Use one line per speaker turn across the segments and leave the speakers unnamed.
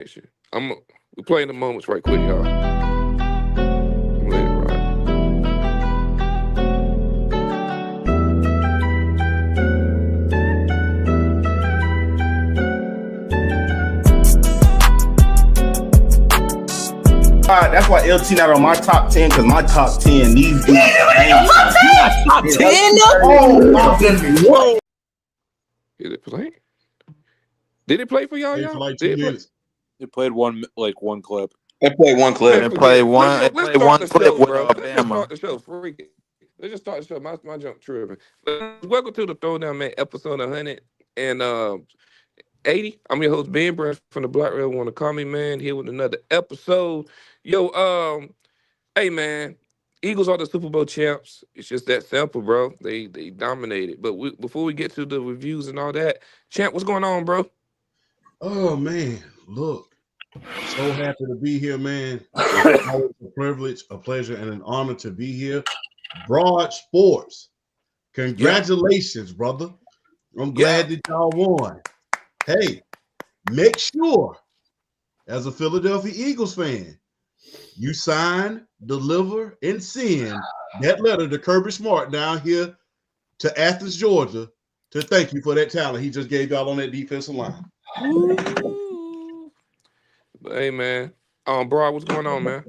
We're playing the moments right quick, y'all. I'm let it ride.
That's why LT not on my top 10, because my top 10, these dudes.
Top 10?
Oh,
Is it playing? Did it play for y'all?
For like 2
Did it play?
minutes.
It played one clip.
They played one clip.
Man,
It played one.
Let's
It played
start
one
the
clip
show,
with
bro. Let's just
Alabama.
start the show. Freak it. Let's just start the show. My jump tripping. Welcome to the Throwdown, man. Episode 180. I'm your host Ben Brand from the Black Rail. Want to call me, man? Here with another episode. Yo, hey, man. Eagles are the Super Bowl champs. It's just that simple, bro. They dominated. But before we get to the reviews and all that, champ, what's going on, bro?
Oh man, look. So happy to be here, man. It's always a privilege, a pleasure, and an honor to be here. Broad Sports. Congratulations, brother. I'm glad that y'all won. Hey, make sure, as a Philadelphia Eagles fan, you sign, deliver, and send that letter to Kirby Smart down here to Athens, Georgia, to thank you for that talent he just gave y'all on that defensive line.
Hey, man. Bro, what's going on, man?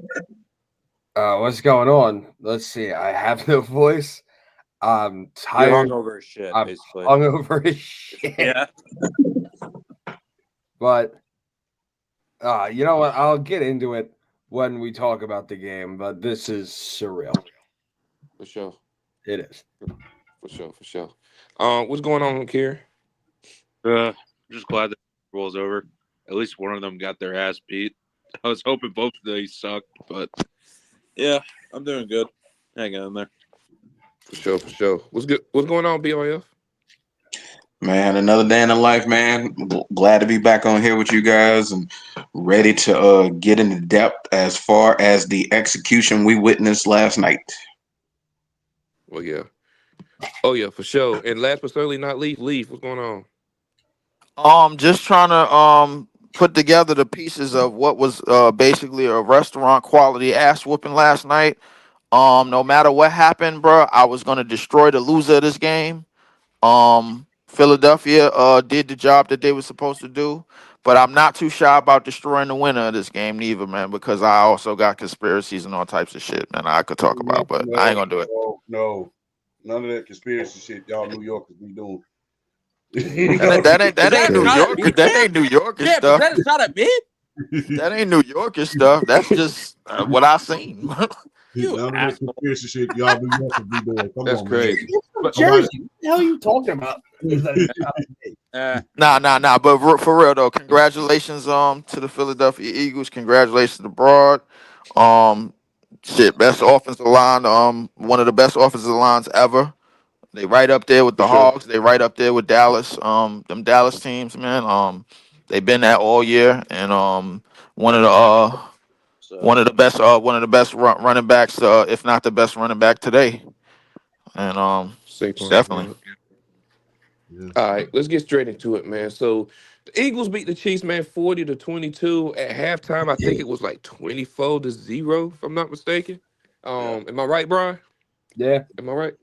What's going on? Let's see. I have no voice. I'm tired.
You're hungover as shit,
I'm
basically.
hungover as shit.
Yeah.
But you know what? I'll get into it when we talk about the game, but this is surreal.
For sure.
It is.
For sure. What's going on here?
Just glad that the Bowl's over. At least one of them got their ass beat. I was hoping both of these sucked, but yeah, I'm doing good. Hanging in there.
For sure. What's good? What's going on, BOF?
Man, another day in the life, man. Glad to be back on here with you guys and ready to get into depth as far as the execution we witnessed last night.
Well, yeah. Oh, yeah, for sure. And last but certainly not least, what's going on?
Just trying to put together the pieces of what was basically a restaurant quality ass whooping last night. No matter what happened, bro, I was gonna destroy the loser of this game. Philadelphia did the job that they were supposed to do, but I'm not too shy about destroying the winner of this game neither, man, because I also got conspiracies and all types of shit, man, I could talk about, but I ain't gonna do it.
No, none of that conspiracy shit y'all New Yorkers be doing.
That ain't New Yorker. That ain't New Yorker stuff.
That is not at me.
That ain't New Yorker stuff. That's just what I seen.
None of that conspiracy shit y'all New Yorkers be doing. Come
That's
on,
crazy.
man.
Jersey. What the hell are you talking about?
Nah. But for real though, congratulations to the Philadelphia Eagles. Congratulations to Broad. Best offensive line. One of the best offensive lines ever. They right up there with the Hogs. They right up there with Dallas. Them Dallas teams, man. They've been that all year, and one of the best running backs, if not the best running back today. And
Saquon,
definitely.
Yeah.
All right, let's get straight into it, man. So the Eagles beat the Chiefs, man, 40-22. At halftime, I think it was like 24-0, if I'm not mistaken. Am I right, Brian?
Yeah.
Am I right?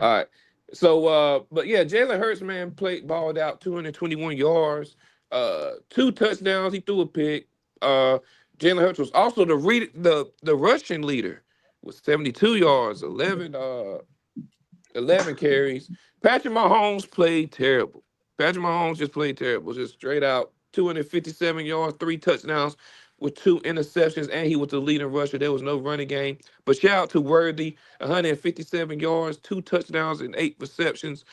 All right. So, but yeah, Jalen Hurts, man, balled out 221 yards, 2 touchdowns. He threw a pick. Jalen Hurts was also the rushing leader with 72 yards, 11 carries. Patrick Mahomes played terrible. Patrick Mahomes just played terrible, just straight out 257 yards, 3 touchdowns with 2 interceptions, and he was the leading rusher. There was no running game. But shout out to Worthy, 157 yards, 2 touchdowns, and 8 receptions.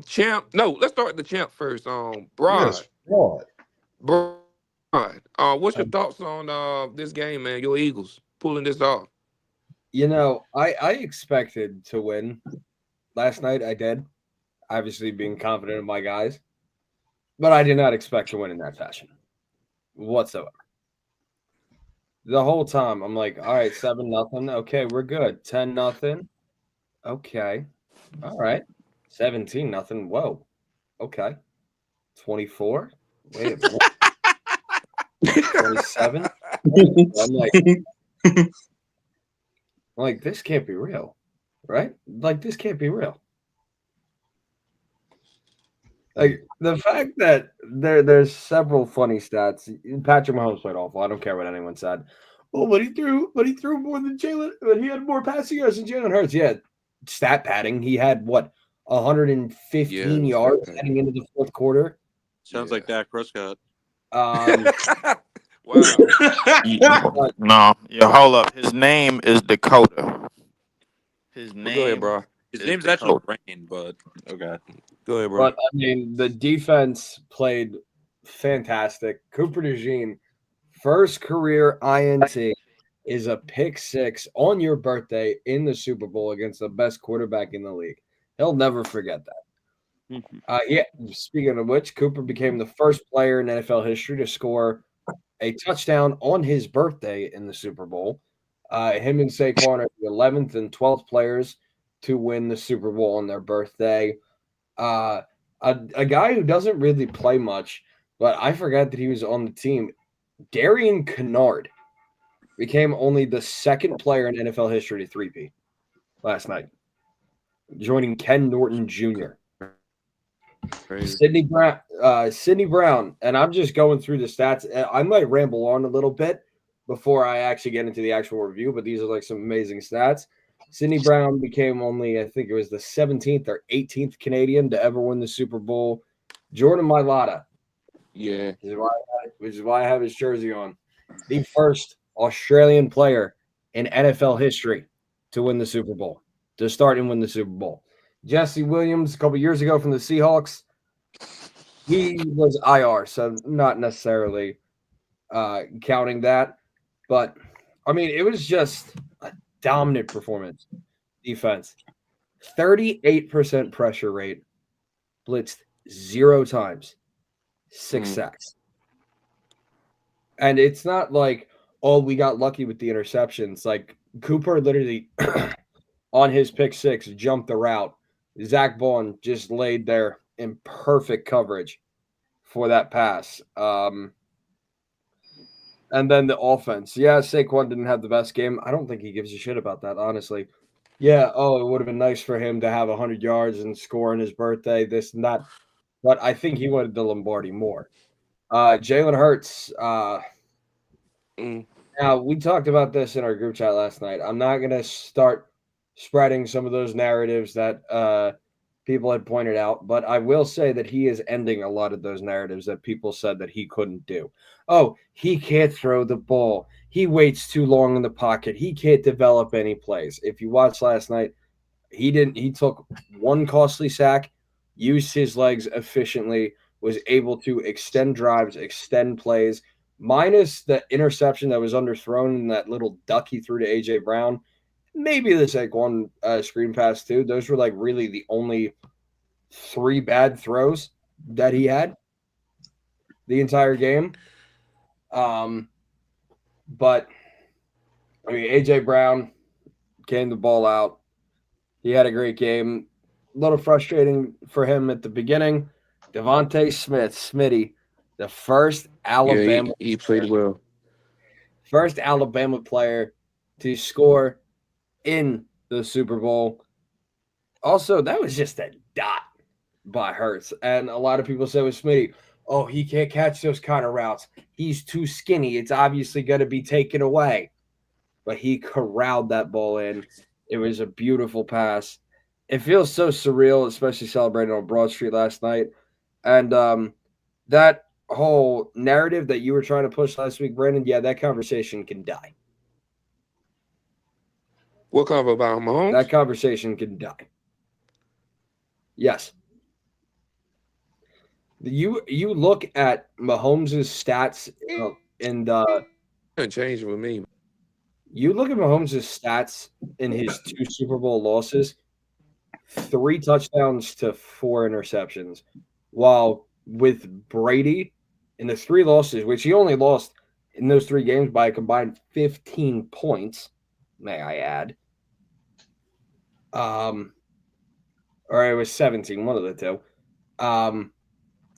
Champ, no, let's start with the champ first. Broad.
Yes, fraud.
Broad. What's your thoughts on this game, man? Your Eagles pulling this off.
You know, I expected to win last night. I did, obviously being confident in my guys, but I did not expect to win in that fashion whatsoever. The whole time I'm like, all right, 7-0. Okay, we're good. 10-0. Okay. All right. 17-0. Whoa. Okay. 24. Wait a minute. 27. I'm like, this can't be real, right? Like, this can't be real. Like the fact that there's several funny stats. Patrick Mahomes played awful. I don't care what anyone said. Oh, but he threw more than Jalen. But he had more passing yards than Jalen Hurts. Yeah, stat padding. He had what 115
Yeah,
yards
stat
heading into the fourth quarter.
Sounds like Dak Prescott.
Um,
Wow.
No, yeah, hold up. His name is Dakota. His
Well, go ahead,
name
bro.
His
is
name's actually
Dakota.
Rain, but okay.
Go ahead, bro.
but I mean, the defense played fantastic. Cooper DeJean, first career INT, is a pick six on your birthday in the Super Bowl against the best quarterback in the league. He'll never forget that. Yeah. Speaking of which, Cooper became the first player in NFL history to score a touchdown on his birthday in the Super Bowl. Him and Saquon are the 11th and 12th players to win the Super Bowl on their birthday. A guy who doesn't really play much, but I forgot that he was on the team. Darian Kennard became only the second player in NFL history to three-peat last night, joining Ken Norton Jr.
Crazy.
Sidney Brown, and I'm just going through the stats. I might ramble on a little bit before I actually get into the actual review, but these are like some amazing stats. Sidney Brown became only, I think it was the 17th or 18th Canadian to ever win the Super Bowl. Jordan Mailata,
Yeah.
which is why I have his jersey on, the first Australian player in NFL history to win the Super Bowl, to start and win the Super Bowl. Jesse Williams, a couple years ago from the Seahawks, he was IR, so not necessarily counting that. But, I mean, it was just a dominant performance. Defense, 38% pressure rate, blitzed 0 times, 6 sacks. And it's not like, oh, we got lucky with the interceptions. Like, Cooper literally, on his pick six, jumped the route. Zach Vaughn just laid there in perfect coverage for that pass. And then the offense. Yeah, Saquon didn't have the best game. I don't think he gives a shit about that, honestly. Yeah, it would have been nice for him to have 100 yards and score on his birthday, this and that. But I think he wanted the Lombardi more. Jalen Hurts. Now, we talked about this in our group chat last night. I'm not going to start spreading some of those narratives that people had pointed out, but I will say that he is ending a lot of those narratives that people said that he couldn't do. Oh, he can't throw the ball. He waits too long in the pocket. He can't develop any plays. If you watched last night, he didn't. He took one costly sack, used his legs efficiently, was able to extend drives, extend plays, minus the interception that was underthrown and that little duck he threw to A.J. Brown. Maybe the Saquon screen pass too. Those were like really the only 3 bad throws that he had the entire game. But I mean, A.J. Brown came the ball out. He had a great game. A little frustrating for him at the beginning. Devontae Smith, Smitty, the first Alabama.
Yeah, he played well.
First Alabama player to score in the Super Bowl. Also, that was just a dot by Hurts. And a lot of people say with Smitty, oh, he can't catch those kind of routes. He's too skinny. It's obviously going to be taken away. But he corralled that ball in. It was a beautiful pass. It feels so surreal, especially celebrating on Broad Street last night. And that whole narrative that you were trying to push last week, Brandon, yeah, that conversation can die.
What cover about Mahomes?
That conversation can die. Yes. You look at Mahomes' stats in the
It changed with me.
You look at Mahomes' stats in his 2 Super Bowl losses, 3 touchdowns to 4 interceptions. While with Brady in the 3 losses, which he only lost in those 3 games by a combined 15 points, may I add. Or it was 17, one of the two.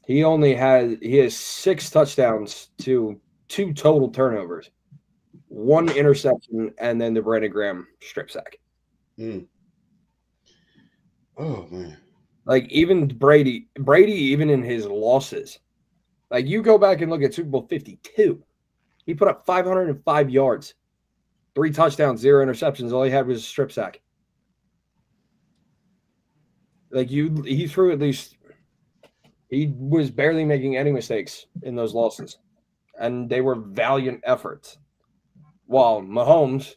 He has 6 touchdowns to 2 total turnovers, 1 interception, and then the Brandon Graham strip sack.
Oh man.
Like even Brady, even in his losses, like you go back and look at Super Bowl 52, he put up 505 yards, 3 touchdowns, 0 interceptions. All he had was a strip sack. Like he threw at least, he was barely making any mistakes in those losses, and they were valiant efforts. While Mahomes,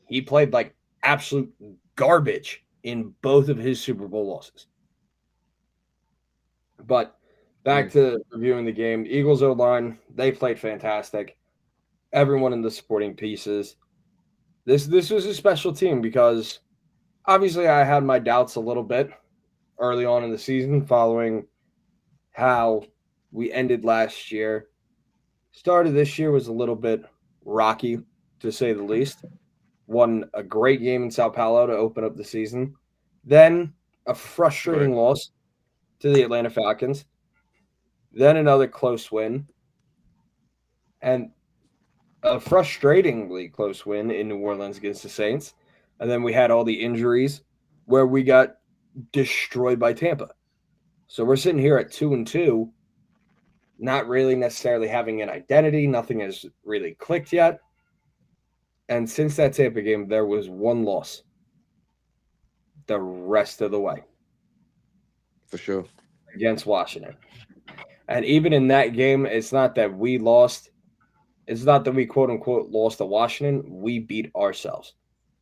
he played like absolute garbage in both of his Super Bowl losses. But back to reviewing the game, Eagles O-line, they played fantastic. Everyone in the supporting pieces. This was a special team because obviously I had my doubts a little bit early on in the season following how we ended last year. Start of this year was a little bit rocky, to say the least. Won a great game in Sao Paulo to open up the season. Then a frustrating loss to the Atlanta Falcons. Then another close win. And a frustratingly close win in New Orleans against the Saints. And then we had all the injuries where we got destroyed by Tampa. So we're sitting here at 2-2, not really necessarily having an identity. Nothing has really clicked yet. And since that Tampa game, there was 1 loss the rest of the way.
For sure.
Against Washington. And even in that game, it's not that we lost. It's not that we, quote unquote, lost to Washington. We beat ourselves.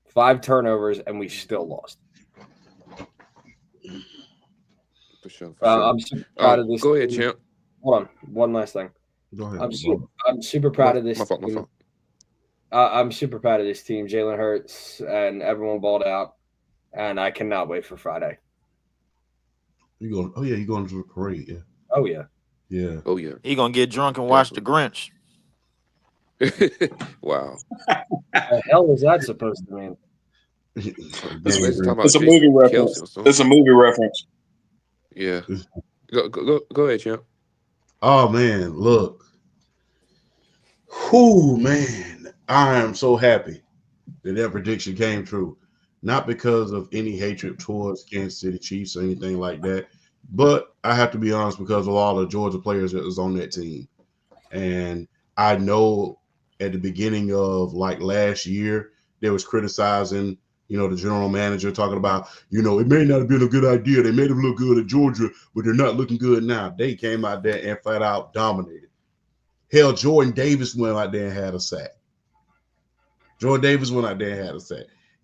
5 turnovers, and we still lost.
For sure.
I'm super proud of this
Go ahead,
team.
champ.
Hold on. One last thing.
Go ahead.
I'm super proud of this
My fault.
team. I'm super proud of this team. Jalen Hurts and everyone balled out, and I cannot wait for Friday.
You going? Oh yeah, you going to the parade? Yeah.
Oh yeah.
Yeah.
Oh yeah.
He gonna get drunk and watch the Grinch.
Wow.
The hell is that supposed to mean?
It's a movie reference. It's a movie reference.
Yeah. Go ahead, champ.
Oh man, look. Whoo, man. I am so happy that prediction came true. Not because of any hatred towards Kansas City Chiefs or anything like that, but I have to be honest because of all the Georgia players that was on that team. And I know at the beginning of like last year, they was criticizing, the general manager talking about, it may not have been a good idea. They made them look good at Georgia, but they're not looking good now. They came out there and flat out dominated. Hell, Jordan Davis went out there and had a sack.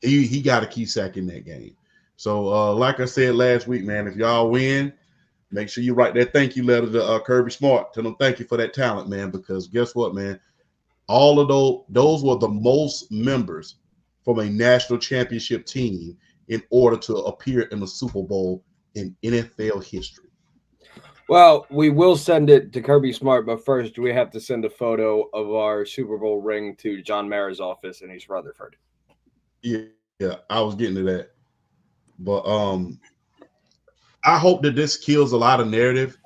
He got a key sack in that game. So, like I said last week, man, if y'all win, make sure you write that thank you letter to Kirby Smart. Tell them thank you for that talent, man, because guess what, man? All of those were the most members from a national championship team in order to appear in the Super Bowl in NFL history.
Well, we will send it to Kirby Smart, but first we have to send a photo of our Super Bowl ring to John Mara's office in East Rutherford.
Yeah, I was getting to that. But I hope that this kills a lot of narrative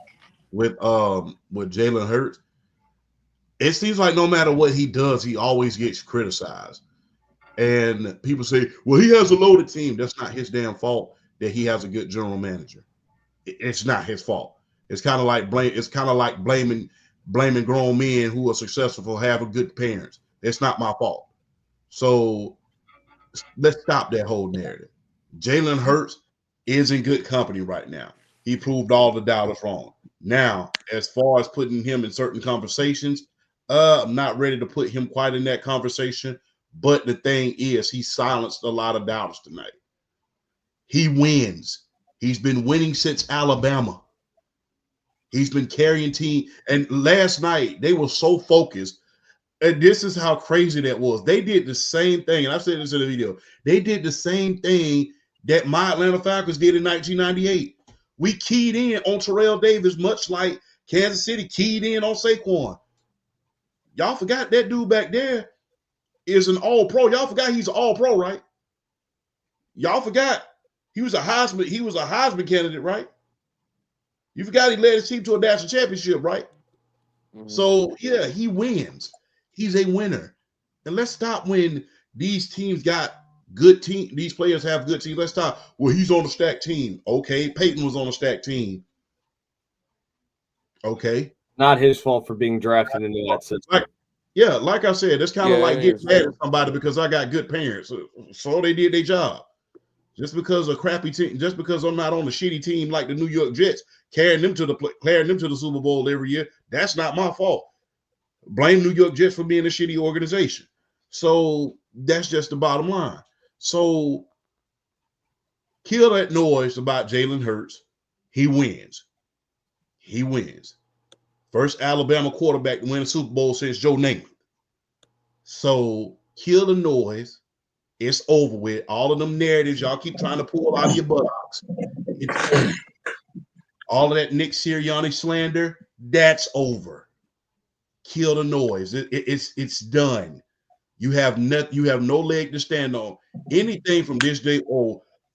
with Jalen Hurts. It seems like no matter what he does, he always gets criticized. And people say, well, he has a loaded team. That's not his damn fault that he has a good general manager. It's not his fault. It's kind of like blaming grown men who are successful for having good parents. It's not my fault. So let's stop that whole narrative. Jalen Hurts is in good company right now. He proved all the doubters wrong. Now, as far as putting him in certain conversations, I'm not ready to put him quite in that conversation. But the thing is, he silenced a lot of doubters tonight. He wins. He's been winning since Alabama. He's been carrying team. And last night, they were so focused. And this is how crazy that was. They did the same thing. And I've said this in the video. They did the same thing that my Atlanta Falcons did in 1998. We keyed in on Terrell Davis, much like Kansas City keyed in on Saquon. Y'all forgot that dude back there is an all-pro. Y'all forgot he's an all-pro, right? Y'all forgot he was a Heisman candidate, right? You forgot he led his team to a national championship, right? So yeah, he wins. He's a winner. And let's stop when these teams got good team. These players have good teams. Let's stop. Well, he's on a stacked team. Okay, Peyton was on a stacked team. Okay,
Not his fault for being drafted into that system.
like I said, it's kind of
Yeah,
like
it
getting
is.
mad at somebody because I got good parents. So they did their job. Just because a crappy team, just because I'm not on a shitty team like the New York Jets, carrying them to the Super Bowl every year, that's not my fault. Blame New York Jets for being a shitty organization. So that's just the bottom line. So kill that noise about Jalen Hurts. He wins. He wins. First Alabama quarterback to win a Super Bowl since Joe Namath. So kill the noise. It's over with. All of them narratives y'all keep trying to pull out of your buttocks. It's over. All of that Nick Sirianni slander, that's over. Kill the noise. It's done. You have no leg to stand on. Anything from this day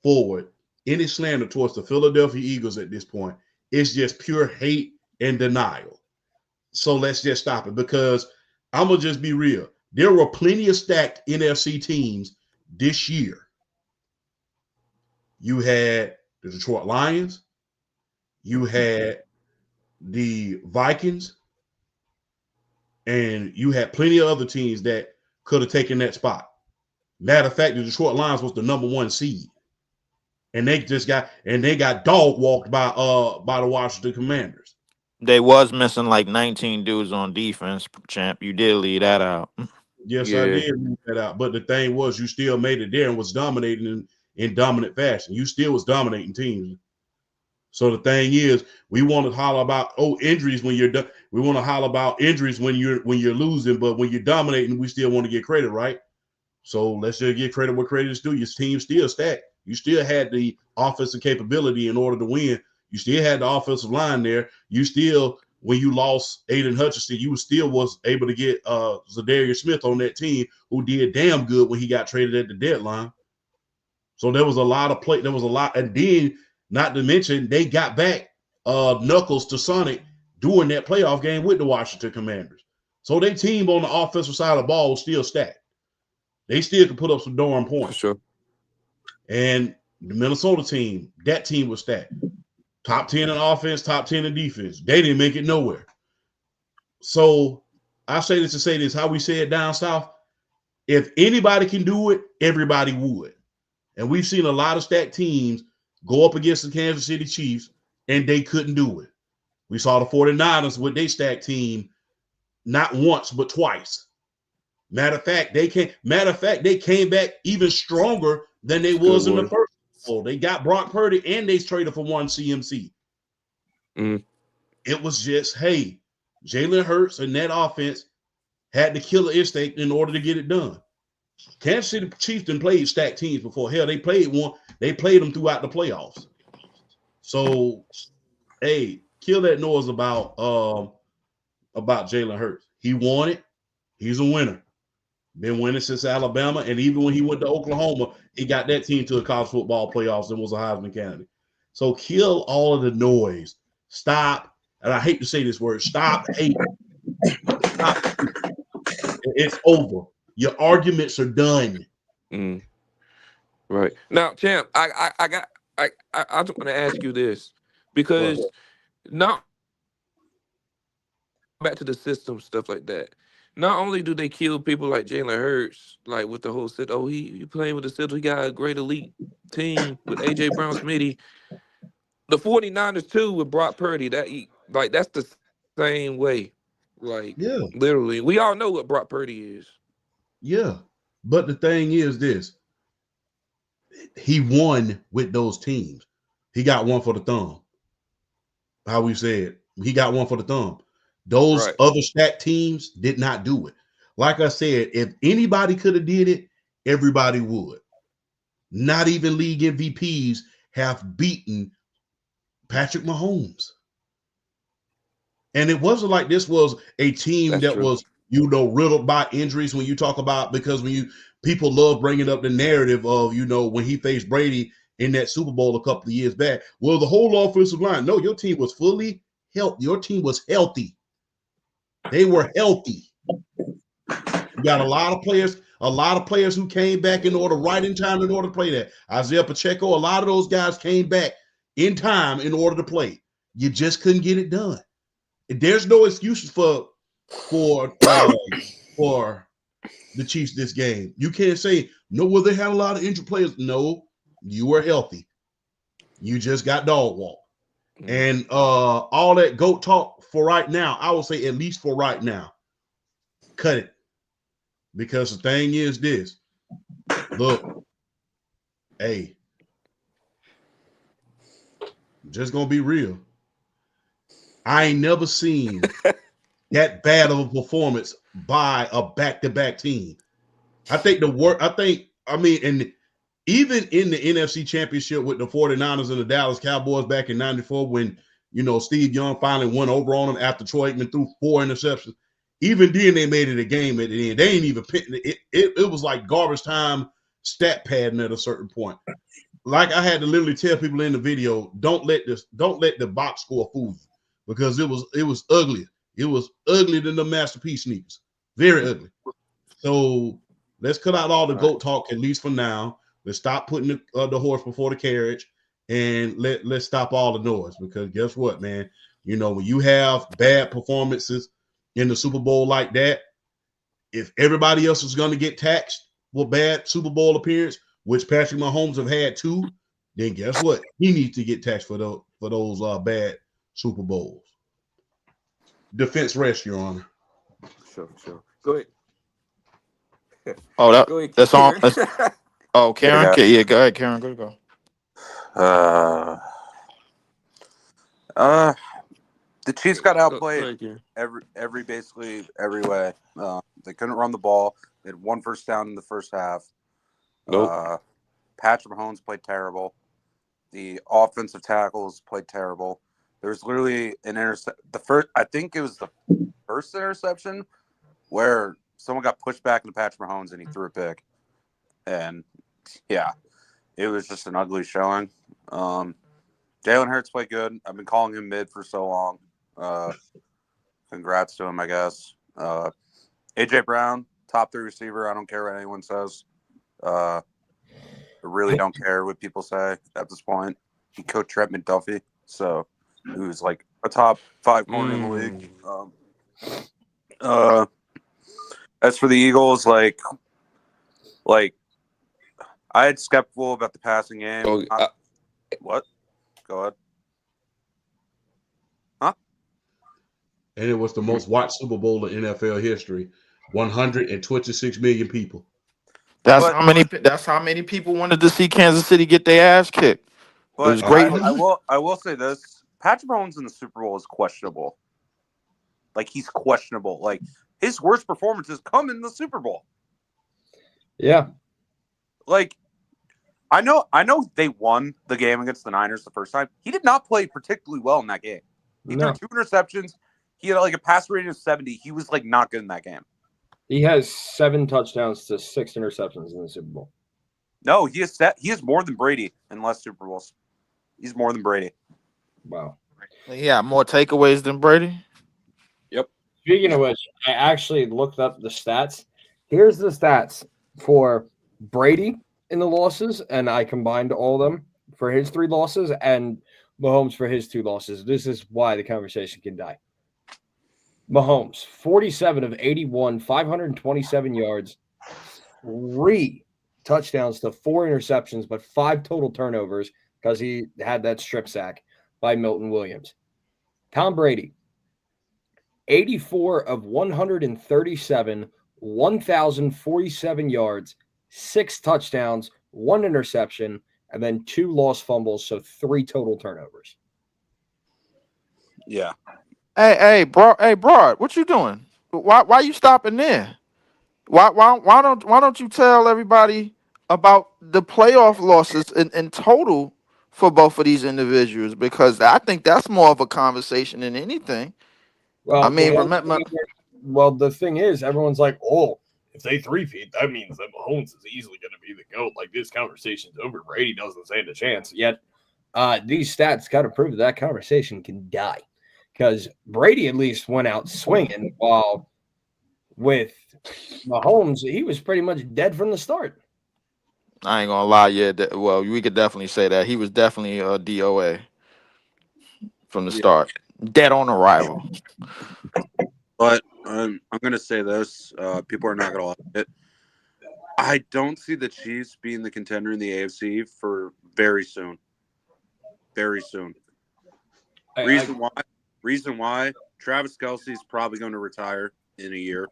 forward, any slander towards the Philadelphia Eagles at this point, it's just pure hate and denial. So let's just stop it, because I'm gonna just be real. There were plenty of stacked NFC teams this year. You had the Detroit Lions, you had the Vikings, and you had plenty of other teams that could have taken that spot. Matter of fact, the Detroit Lions was the number 1 seed, and they got dog walked by the Washington Commanders.
They was missing like 19 dudes on defense, champ. You did leave that out.
Yes, I
Yeah.
did leave that out. But the thing was, you still made it there and was dominating in dominant fashion. You still was dominating teams. So the thing is, we want to holler about injuries when you're done. We want to holler about injuries when you're losing, but when you're dominating, we still want to get credit, right? So let's just give credit where credit is due. Your team still stacked. You still had the offensive capability in order to win. You still had the offensive line there. You still, when you lost Aiden Hutchinson, you still was able to get Zadarius Smith on that team, who did damn good when he got traded at the deadline. So there was a lot of play. There was a lot, and then not to mention they got back Knuckles to Sonic during that playoff game with the Washington Commanders. So their team on the offensive side of the ball was still stacked. They still could put up some darn
For
points.
sure.
And the Minnesota team, that team was stacked. Top 10 in offense, top 10 in defense. They didn't make it nowhere. So I say this to say this, how we say it down south, if anybody can do it, everybody would. And we've seen a lot of stacked teams go up against the Kansas City Chiefs, and they couldn't do it. We saw the 49ers with their stacked team not once, but twice. Matter of fact, they came back even stronger than they was in the first. So they got Brock Purdy and they traded for one CMC. It was just, hey, Jalen Hurts and that offense had the killer instinct in order to get it done. Kansas City Chiefs didn't play stacked teams before. Hell, they played them throughout the playoffs. So, hey, kill that noise about Jalen Hurts. He won it. He's a winner. Been winning since Alabama, and even when he went to Oklahoma, he got that team to the college football playoffs and was a Heisman candidate. So kill all of the noise. Stop, and I hate to say this word, stop hating. Stop. It's over. Your arguments are done.
Right. Now, champ, I just want to ask you this, because now back to the system, stuff like that. Not only do they kill people like Jalen Hurts, like with the whole set, he playing with the system, he got a great elite team with AJ Brown Smitty. The 49ers too with Brock Purdy, that's the same way. Like,
Yeah.
literally. We all know what Brock Purdy is.
Yeah. But the thing is this. He won with those teams. He got one for the thumb. How we said, he got one for the thumb. Those other stacked teams did not do it. Like I said, if anybody could have did it, everybody would. Not even league MVPs have beaten Patrick Mahomes. And it wasn't like this was a team that was, riddled by injuries when you talk about, because people love bringing up the narrative of, when he faced Brady in that Super Bowl a couple of years back. Well, the whole offensive line. No, your team was fully healthy. Your team was healthy. They were healthy. You got a lot of players who came back in order right in time in order to play that. Isaiah Pacheco, a lot of those guys came back in time in order to play. You just couldn't get it done. There's no excuses for the Chiefs this game. You can't say, no, well, they had a lot of injured players. No, you were healthy. You just got dog walk. And all that GOAT talk for right now, I will say at least for right now, cut it. Because the thing is this. Look, hey, I'm just going to be real. I ain't never seen that bad of a performance by a back-to-back team. And even in the NFC Championship with the 49ers and the Dallas Cowboys back in 94 when, Steve Young finally won over on them after Troy Aikman threw 4 interceptions, even then they made it a game at the end. They ain't even it was like garbage time stat padding at a certain point. Like I had to literally tell people in the video, don't let the box score fool you, because it was ugly. It was uglier than the Masterpiece sneakers. Very ugly. So let's cut out all the GOAT talk, at least for now. Let's stop putting the horse before the carriage, and let's stop all the noise, because guess what, man? When you have bad performances in the Super Bowl like that, if everybody else is going to get taxed with bad Super Bowl appearance, which Patrick Mahomes have had too, then guess what? He needs to get taxed for those bad Super Bowls. Defense rest, Your Honor.
Sure. Go ahead.
Oh,
Go ahead,
that's
Karen.
on. Karen. Yeah, go ahead, Karen. Go.
The Chiefs got
Go
outplayed
ahead, Karen.
basically every way. They couldn't run the ball. They had 1 first down in the first half.
Nope.
Patrick Mahomes played terrible. The offensive tackles played terrible. There was literally an I think it was the first interception where someone got pushed back into Patrick Mahomes and he threw a pick. And yeah, it was just an ugly showing. Jalen Hurts played good. I've been calling him mid for so long. Congrats to him, I guess. AJ Brown, top 3 receiver. I don't care what anyone says. I really don't care what people say at this point. He coached Trent McDuffie, so he was like a top 5 corner in the league. As for the Eagles, like I had skeptical about the passing game. What? Go ahead. Huh?
And it was the most watched Super Bowl in NFL history. 126 million people.
That's how many people wanted to see Kansas City get their ass kicked. It was great.
I will say this: Patrick Mahomes in the Super Bowl is questionable. Like, he's questionable. Like, his worst performances come in the Super Bowl.
Yeah.
Like, I know they won the game against the Niners the first time. He did not play particularly well in that game. He threw 2 interceptions. He had like a pass rating of 70. He was like not good in that game.
He has 7 touchdowns to 6 interceptions in the Super Bowl.
No, he is more than Brady in less Super Bowls. He's more than Brady.
Wow.
Yeah, more takeaways than Brady.
Yep.
Speaking of which, I actually looked up the stats. Here's the stats for Brady in the losses, and I combined all of them for his 3 losses and Mahomes for his 2 losses. This is why the conversation can die. Mahomes, 47 of 81, 527 yards, 3 touchdowns to 4 interceptions, but 5 total turnovers because he had that strip sack by Milton Williams. Tom Brady, 84 of 137, 1,047 yards, 6 touchdowns, 1 interception, and then 2 lost fumbles, so 3 total turnovers.
Yeah.
Hey, Broad, what you doing? Why you stopping there? Why don't you tell everybody about the playoff losses in total for both of these individuals? Because I think that's more of a conversation than anything.
Well,
I mean, remember.
Well, the thing is, everyone's like, "Oh, if they 3-peat, that means that Mahomes is easily going to be the GOAT. Like, this conversation's over. Brady doesn't stand a chance." Yet, these stats kind of prove that conversation can die. because Brady at least went out swinging, while with Mahomes, he was pretty much dead from the start.
I ain't gonna lie, yeah. Well, we could definitely say that he was definitely a DOA from the
Yeah.
start, dead on arrival.
But I'm going to say this. People are not going to like it. I don't see the Chiefs being the contender in the AFC for very soon. Very soon. Reason why Travis Kelce is probably going to retire in a year.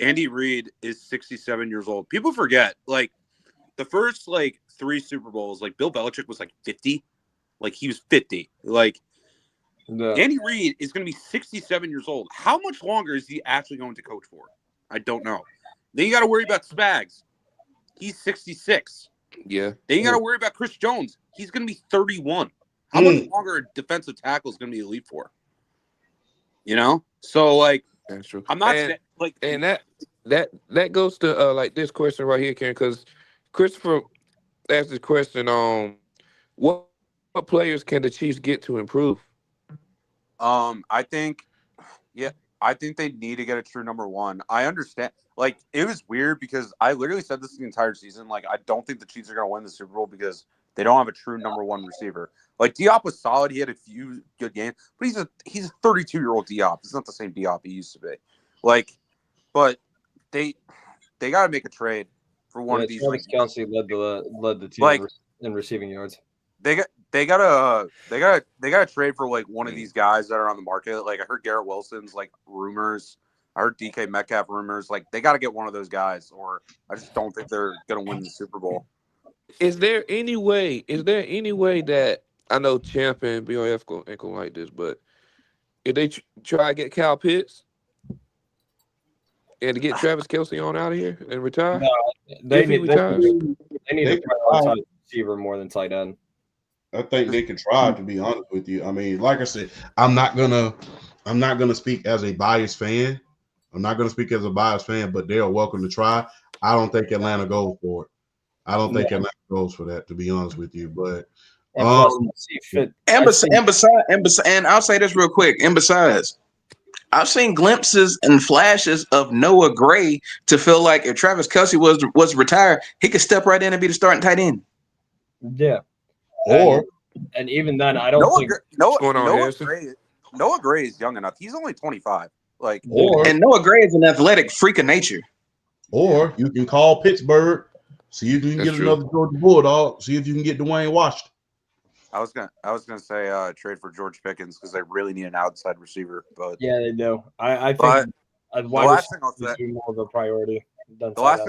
Andy Reid is 67 years old. People forget, like, the first, like, 3 Super Bowls, like, Bill Belichick was, like, 50. Like, he was 50. Like, Andy Reid is going to be 67 years old. How much longer is he actually going to coach for? I don't know. Then you got to worry about Spags. He's 66.
Yeah.
Then you got to worry about Chris Jones. He's going to be 31. How much longer a defensive tackle is going to be elite for? You know? So, like,
That's true.
I'm not saying, like,
and that goes to like this question right here, Karen, because Christopher asked this question on what players can the Chiefs get to improve?
I think they need to get a true number one. I understand. Like, it was weird because I literally said this the entire season. Like, I don't think the Chiefs are going to win the Super Bowl because they don't have a true number one receiver. Like, Diop was solid. He had a few good games, but he's a 32-year-old Diop. It's not the same Diop he used to be. Like, but they got to make a trade for one of these.
Travis Kelce led the team in receiving yards.
They gotta trade for like one of these guys that are on the market. Like, I heard Garrett Wilson's like rumors. I heard DK Metcalf rumors. Like, they got to get one of those guys, or I just don't think they're gonna win the Super Bowl.
Is there any way that I know Champ and BOF ain't gonna like this, but if they try to get Kyle Pitts and to get Travis Kelce on out of here and retire,
They need to prioritize receiver more than tight end.
I think they can try, to be honest with you. I mean, like I said, I'm not gonna speak as a biased fan. But they are welcome to try. I don't think Atlanta goes for it. I don't think Atlanta goes for that, to be honest with you. But
and I'll say this real quick. And besides, I've seen glimpses and flashes of Noah Gray to feel like if Travis Kelce was retired, he could step right in and be the starting tight end.
Yeah. And even then, I don't think
Noah Gray is young enough. He's only 25. Like,
and Noah Gray is an athletic freak of nature.
Or you can call Pittsburgh, see if you can get another Georgia Bulldog, see if you can get Dwayne Washington.
I was gonna say trade for George Pickens because they really need an outside receiver. But
yeah, they do. I think the last thing I'll say is more of a priority. The last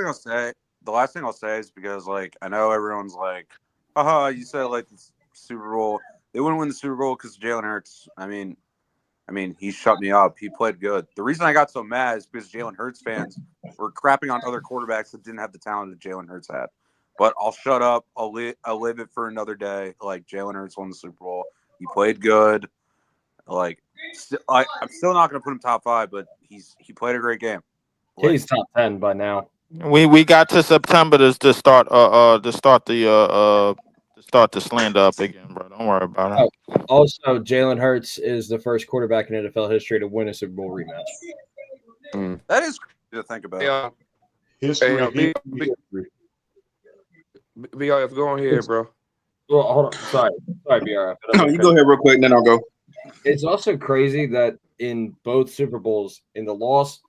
thing I'll say is because, like, I know everyone's like, you said like the Super Bowl. They wouldn't win the Super Bowl because Jalen Hurts. I mean, he shut me up. He played good. The reason I got so mad is because Jalen Hurts fans were crapping on other quarterbacks that didn't have the talent that Jalen Hurts had. But I'll shut up. I'll live it for another day. Like, Jalen Hurts won the Super Bowl. He played good. Like, I'm still not going to put him top 5, but he played a great game.
Like, he's top 10 by now.
We got to September to start the slander up again, bro. Don't worry about it.
Also, Jalen Hurts is the first quarterback in NFL history to win a Super Bowl rematch.
That is crazy to think about.
Yeah.
History.
BRF, go on here, bro.
Well, hold on. Sorry, BRF.
No, you go ahead real quick, and then I'll go.
It's also crazy that in both Super Bowls, in the loss,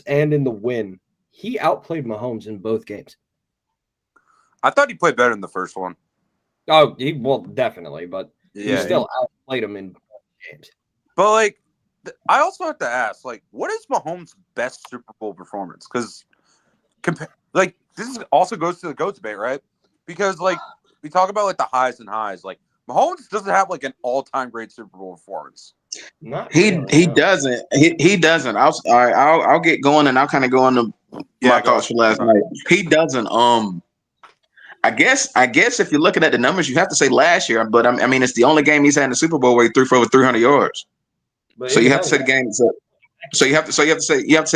and in the win, he outplayed Mahomes in both games.
I thought he played better in the first one.
Oh, definitely, but he still outplayed him in games.
But, like, I also have to ask, like, what is Mahomes' best Super Bowl performance? Because, like, this also goes to the GOAT debate, right? Because, like, we talk about, like, the highs and highs. Like, Mahomes doesn't have, like, an all-time great Super Bowl performance.
He doesn't. He doesn't. I'll get going, and I'll kind of go into my thoughts for last night. He doesn't. I guess if you're looking at the numbers, you have to say last year. But I mean, it's the only game he's had in the Super Bowl where he threw for over 300 yards.
But
so you have to say the game. So you have to say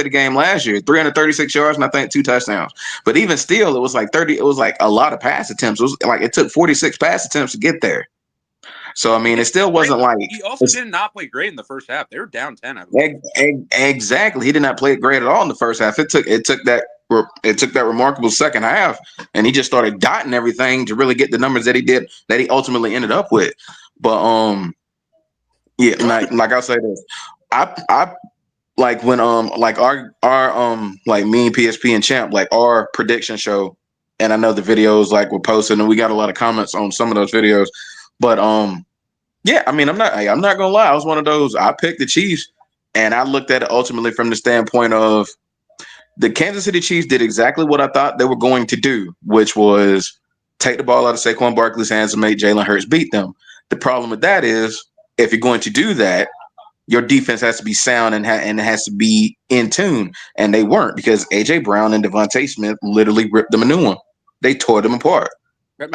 the game last year, 336 yards and I think 2 touchdowns. But even still, it was like 30. It was like a lot of pass attempts. It was like it took 46 pass attempts to get there. So I mean, it still wasn't like
he also did not play great in the first half. They were down 10. I believe.
Exactly. He did not play great at all in the first half. It took that remarkable second half, and he just started dotting everything to really get the numbers that he did, that he ultimately ended up with. But yeah, like I'll say this, I like when like our like me and PSP and Champ, like our prediction show, and I know the videos like were posted and we got a lot of comments on some of those videos, but yeah, I mean, I'm not gonna lie. I was one of those. I picked the Chiefs, and I looked at it ultimately from the standpoint of the Kansas City Chiefs did exactly what I thought they were going to do, which was take the ball out of Saquon Barkley's hands and make Jalen Hurts beat them. The problem with that is, if you're going to do that, your defense has to be sound and it has to be in tune, and they weren't, because AJ Brown and Devontae Smith literally ripped them a new one. They tore them apart.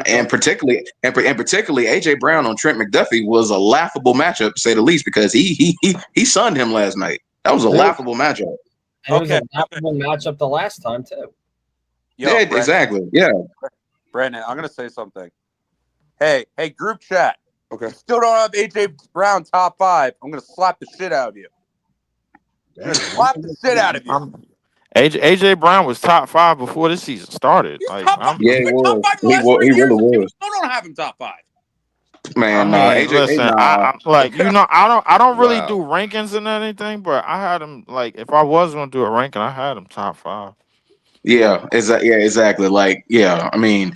And particularly AJ Brown on Trent McDuffie was a laughable matchup, to say the least, because he sunned him last night. That was a laughable matchup.
It was a laughable matchup the last time too.
Yo,
yeah,
Brandon,
exactly. Yeah,
Brandon, I'm gonna say something. Hey, group chat.
Okay.
You still don't have AJ Brown top 5. I'm gonna slap the shit out of you. I'm gonna slap the shit out of you.
AJ Brown was top 5 before this season started.
He's
Like,
top 5.
yeah,
He's been top 5 the
he
last 3 years.
really was.
You still don't have him top 5.
Man,
I mean, listen, I like, you know, I don't really
Wow.
do rankings and anything, but I had him, like, if I was gonna do a ranking, I had him top 5.
Yeah, exactly. Like, yeah, I mean,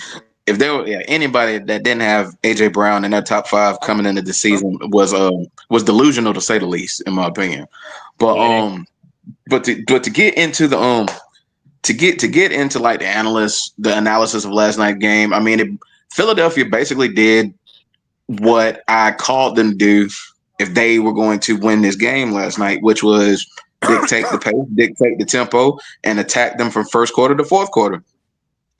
if there were anybody that didn't have AJ Brown in their top 5 coming into the season was delusional, to say the least, in my opinion. But but to get into the to get into like the analysis of last night's game, I mean, Philadelphia basically did what I called them to do if they were going to win this game last night, which was dictate the pace, dictate the tempo, and attack them from first quarter to fourth quarter.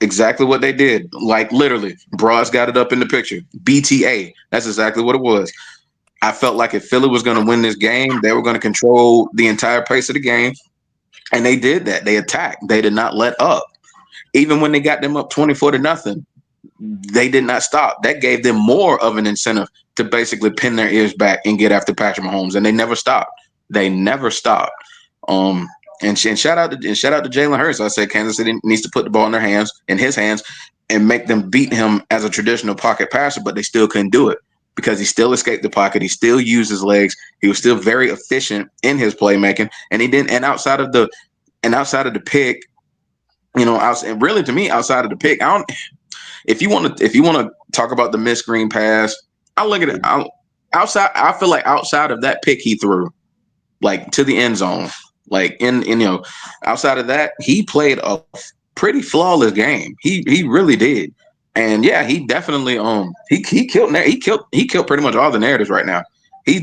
Exactly what they did. Like, literally, Broad's got it up in the picture. BTA. That's exactly what it was. I felt like if Philly was going to win this game, they were going to control the entire pace of the game. And they did that. They attacked. They did not let up. Even when they got them up 24-0, they did not stop. That gave them more of an incentive to basically pin their ears back and get after Patrick Mahomes. And they never stopped. They never stopped. And shout out to Jalen Hurts. I said Kansas City needs to put the ball in his hands, and make them beat him as a traditional pocket passer, but they still couldn't do it because he still escaped the pocket. He still used his legs. He was still very efficient in his playmaking, and he didn't. And outside of the pick, you know, and really to me, outside of the pick, I don't. If you want to talk about the missed screen pass, I look at it outside. I feel like outside of that pick he threw, like to the end zone. Like in you know, outside of that, he played a pretty flawless game. He really did, and yeah, he definitely he killed pretty much all the narratives right now. I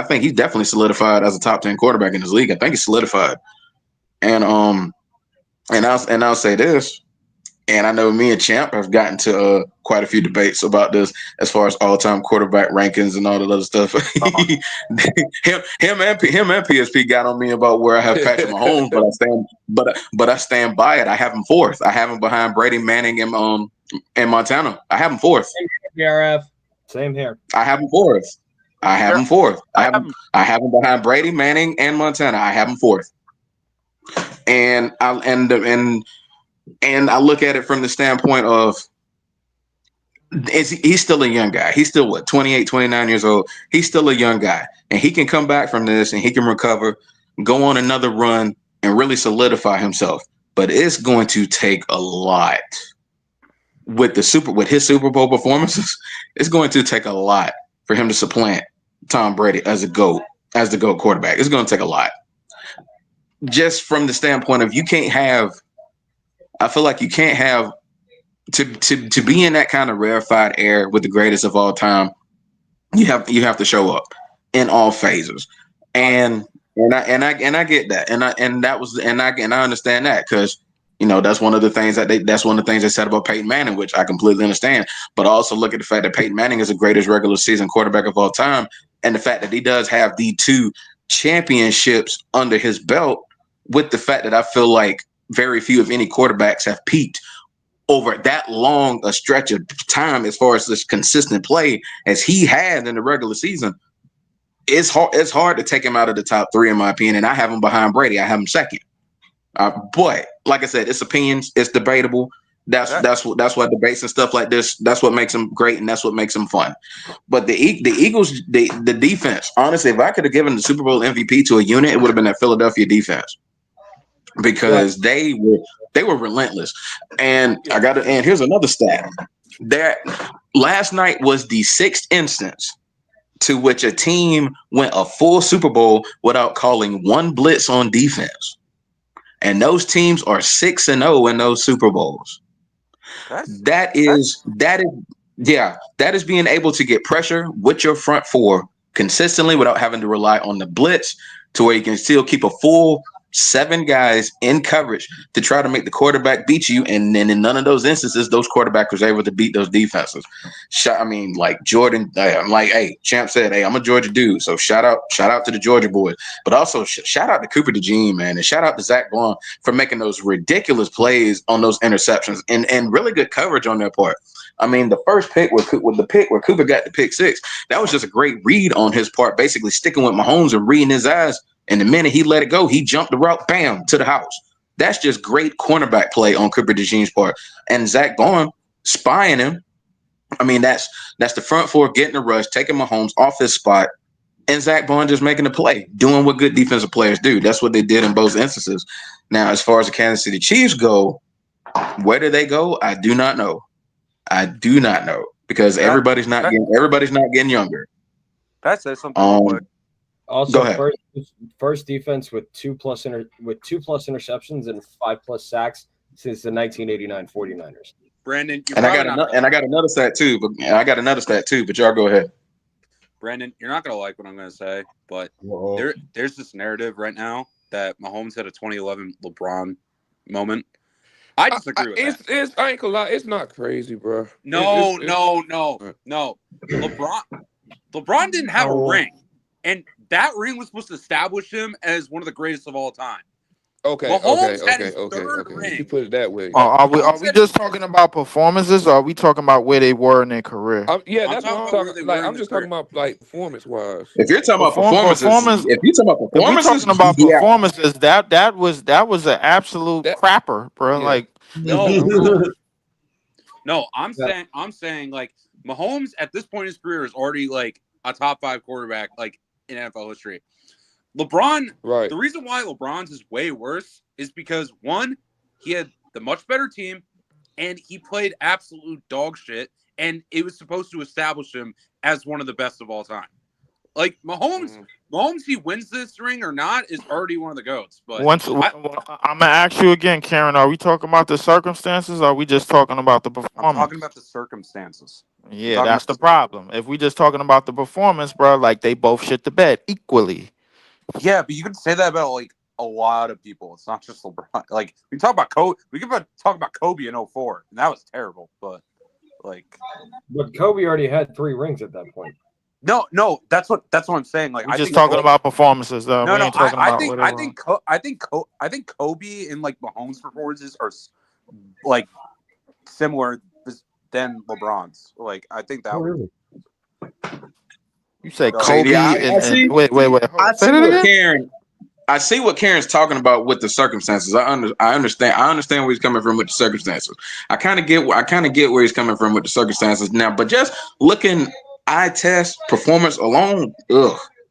think he's definitely solidified as a top 10 quarterback in this league. I think he's solidified, and I'll say this. And I know me and Champ have gotten to quite a few debates about this as far as all-time quarterback rankings and all that other stuff. him and PSP got on me about where I have Patrick Mahomes, but I stand by it. I have him 4th. I have him behind Brady, Manning, and Montana. I have him 4th.
Same here.
I have him 4th. I have him 4th. I have him behind Brady, Manning, and Montana. I have him 4th. And I look at it from the standpoint of he's still a young guy. He's still 28, 29 years old. He's still a young guy, and he can come back from this and he can recover, go on another run, and really solidify himself. But it's going to take a lot with his Super Bowl performances. It's going to take a lot for him to supplant Tom Brady as the GOAT quarterback. It's going to take a lot. Just from the standpoint of I feel like you can't have to be in that kind of rarefied air with the greatest of all time. You have to show up in all phases, and I get that, and I understand that, because you know that's one of the things they said about Peyton Manning, which I completely understand. But also look at the fact that Peyton Manning is the greatest regular season quarterback of all time, and the fact that he does have the 2 championships under his belt, with the fact that I feel like very few, if any, quarterbacks have peaked over that long a stretch of time as far as this consistent play as he had in the regular season, it's hard to take him out of the top 3 in my opinion. And I have him behind Brady. I have him second. But like I said, it's opinions. It's debatable. That's what debates and stuff like this. That's what makes them great, and that's what makes them fun. But the Eagles, the defense. Honestly, if I could have given the Super Bowl MVP to a unit, it would have been that Philadelphia defense because they were relentless. And and here's another stat. That last night was the 6th instance to which a team went a full Super Bowl without calling one blitz on defense. And those teams are 6-0 in those Super Bowls. That is being able to get pressure with your front 4 consistently without having to rely on the blitz to where you can still keep a full 7 guys in coverage to try to make the quarterback beat you. And then in none of those instances, those quarterbacks was able to beat those defenses. Like Jordan, hey, Champ said, hey, I'm a Georgia dude. So shout out to the Georgia boys, but also shout out to Cooper DeJean, man. And shout out to Zach Blount for making those ridiculous plays on those interceptions and really good coverage on their part. I mean, the first pick where Cooper got the pick 6, that was just a great read on his part, basically sticking with Mahomes and reading his eyes. And the minute he let it go, he jumped the route, bam, to the house. That's just great cornerback play on Cooper DeJean's part. And Zach Blount spying him. I mean, that's the front 4 getting the rush, taking Mahomes off his spot, and Zach Blount just making the play, doing what good defensive players do. That's what they did in both instances. Now, as far as the Kansas City Chiefs go, where do they go? I do not know. Because everybody's not getting younger.
That says something.
Also, first defense with 2+ interceptions and 5+ sacks since the 1989 49ers.
Brandon,
I got another stat too, but y'all go ahead.
Brandon, you're not gonna like what I'm gonna say, but there's this narrative right now that Mahomes had a 2011 LeBron moment. I disagree with that.
I ain't gonna lie, it's not crazy, bro.
No. LeBron didn't have a ring, and that ring was supposed to establish him as one of the greatest of all time.
Okay.
Ring.
You put it that way.
Are we just talking about performances, or are we talking about where they were in their career?
That's what I'm talking. Like, I'm just talking about like performance wise.
If you're talking about performances,
that was an absolute crapper, bro.
Yeah.
Like
no, I'm saying like Mahomes at this point in his career is already like a top 5 quarterback like in NFL history. LeBron,
right.
The reason why LeBron's is way worse is because 1, he had the much better team, and he played absolute dog shit, and it was supposed to establish him as one of the best of all time. Like Mahomes, he wins this ring or not is already one of the GOATs. But
I'm gonna ask you again, Karen. Are we talking about the circumstances, or are we just talking about the performance?
I'm talking about the circumstances.
Yeah, that's the problem. If we just talking about the performance, bro, like they both shit the bed equally.
Yeah, but you can say that about like a lot of people. It's not just LeBron. Like we talk about Kobe, talk about Kobe in 2004, and that was terrible. But
Kobe already had 3 rings at that point.
No, that's what I'm saying. Like
we're just talking about performances, though.
I think Kobe and like Mahomes' performances are like similar than LeBron's. Like I think that.
Really?
You say Kobe wait.
I see what Karen's talking about with the circumstances. I understand where he's coming from with the circumstances. I kind of get where he's coming from with the circumstances now. But just looking eye test performance alone,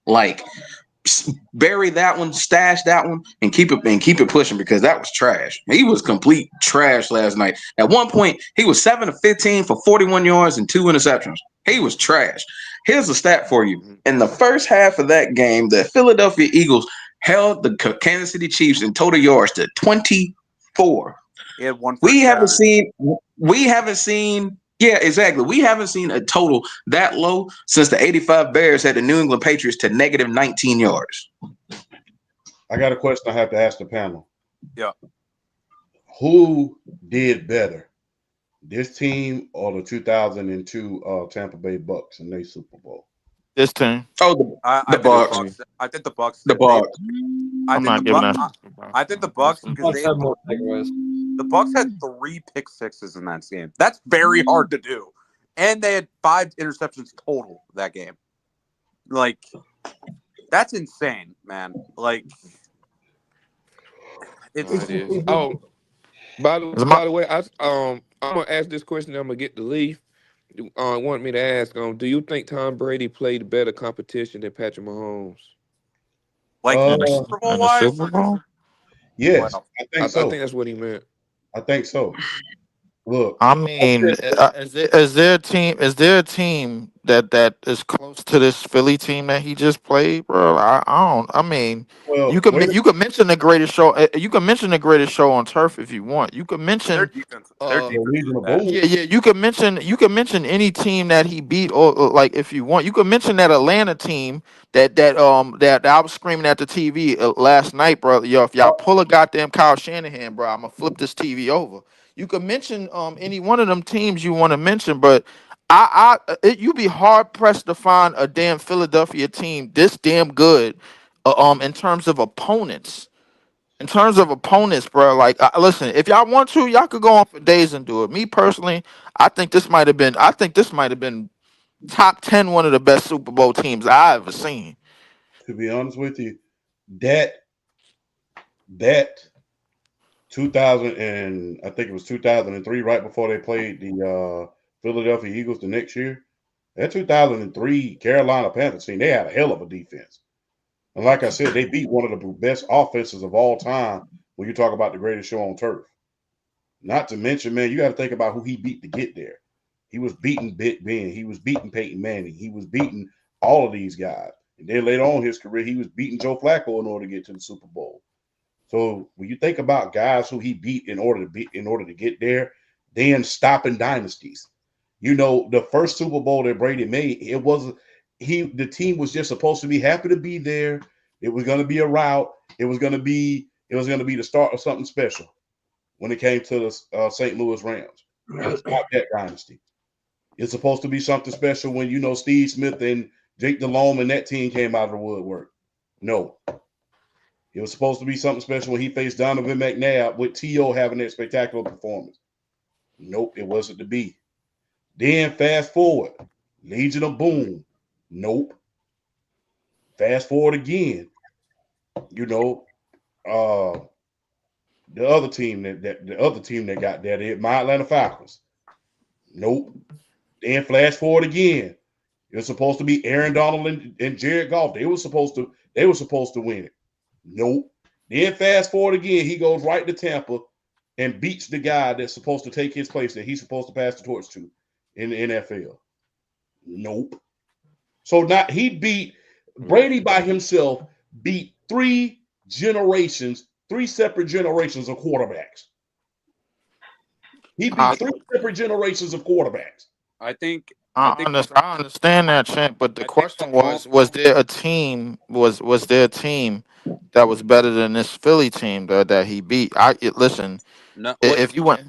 like bury that one, stash that one, and keep it pushing because that was trash. He was complete trash last night. At one point, he was 7 of 15 for 41 yards and 2 interceptions. He was trash. Here's a stat for you. In the first half of that game, the Philadelphia Eagles held the Kansas City Chiefs in total yards to 24.
He had one.
We haven't seen a total that low since the 85 Bears had the New England Patriots to negative 19 yards.
I got a question I have to ask the panel.
Yeah.
Who did better? This team or the 2002 Tampa Bay Bucks in their Super Bowl?
This team.
Oh, the Bucks.
I think the Bucks.
The Bucks.
I'm not giving that.
I think the Bucks
Bucks have more takeaways.
The Bucks had 3 pick sixes in that game. That's very hard to do. And they had 5 interceptions total that game. Like, that's insane, man. Like,
No,
it's
it is. Oh, by the way, I'm gonna ask this question. I'm gonna get the leaf. Want me to ask? Do you think Tom Brady played better competition than Patrick Mahomes?
like
in the,
Super Bowl
in the
wise.
Super Bowl.
Yes,
Well,
I
I
think
think
so.
that's what he meant.
I think so. Look,
I mean, is there a team that is close to this Philly team that he just played, bro? I don't. I mean,
well, wait.
you could mention the greatest show. You can mention the greatest show on turf if you want. You could
their
mention.
defense
The
is
Legion of
bad.
Boom.
Yeah. You can mention any team that he beat, or like if you want, you could mention that Atlanta team that I was screaming at the TV last night, bro. Yo, if y'all pull a goddamn Kyle Shanahan, bro, I'm gonna flip this TV over. You can mention any one of them teams you want to mention, but you'd be hard pressed to find a damn Philadelphia team this damn good, in terms of opponents. In terms of opponents, bro, like listen, if y'all want to, y'all could go on for days and do it. Me personally, I think this might have been. I think this might have been top 10, one of the best Super Bowl teams I ever seen.
To be honest with you, that 2000 and I think it was 2003, right before they played the Philadelphia Eagles the next year. That 2003 Carolina Panthers team, they had a hell of a defense. And like I said, they beat one of the best offenses of all time when you talk about the greatest show on turf. Not to mention, man, you got to think about who he beat to get there. He was beating Big Ben. He was beating Peyton Manning. He was beating all of these guys. And then later on in his career, he was beating Joe Flacco in order to get to the Super Bowl. So when you think about guys who he beat in order to get there, then stopping dynasties. You know, the first Super Bowl that Brady made, the team was just supposed to be happy to be there. It was going to be a route. It was going to be the start of something special when it came to the St. Louis Rams. And stop that dynasty. It's supposed to be something special when Steve Smith and Jake Delhomme and that team came out of the woodwork. No. It was supposed to be something special when he faced Donovan McNabb with T.O. having that spectacular performance. Nope, it wasn't to be. Then fast forward, Legion of Boom. Nope. Fast forward again. The other team that got there, my Atlanta Falcons. Nope. Then flash forward again. It was supposed to be Aaron Donald and Jared Goff. They were supposed to win it. Nope. Then fast forward again, he goes right to Tampa and beats the guy that's supposed to take his place that he's supposed to pass the torch to in the NFL. Nope. So not he beat Brady by himself, beat three separate generations of quarterbacks. He beat three separate generations of quarterbacks.
I think
I understand that, champ. But the question was there a team? Was there a team that was better than this Philly team that he beat? Listen,
no.
if you went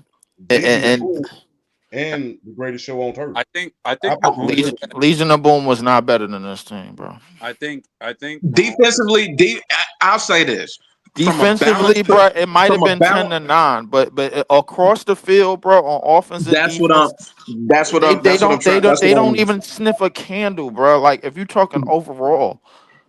And the greatest show on turf.
I think Mahomes.
Legion of Boom was not better than this team, bro.
I think
Defensively, I'll say this.
Defensively, bro, it might have been 10-9, but across the field, bro, on offense and
That's what I'm.
defense, they don't even sniff a candle, bro. Like if you're talking overall,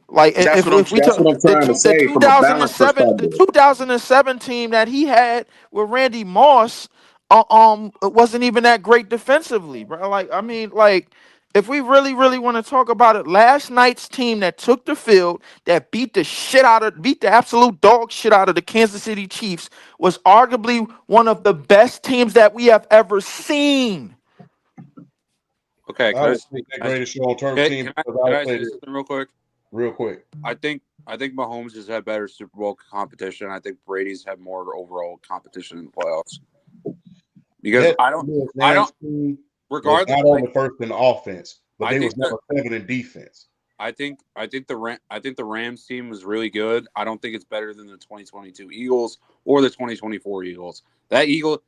like if we
That's
talk
what I'm trying to
the
say from a balance
2007 team that he had with Randy Moss, it wasn't even that great defensively, bro. Like I mean, like. If we really, really want to talk about it, last night's team that took the field, that beat the absolute dog shit out of the Kansas City Chiefs, was arguably one of the best teams that we have ever seen.
Okay,
I would think that greatest show on turf team.
Can I say something real quick?
Real quick.
I think Mahomes has had better Super Bowl competition. I think Brady's had more overall competition in the playoffs. Because I don't. Regardless,
not on the first in offense, but they was never seven in defense.
I think the Rams team was really good. I don't think it's better than the 2022 Eagles or the 2024 Eagles. That Eagles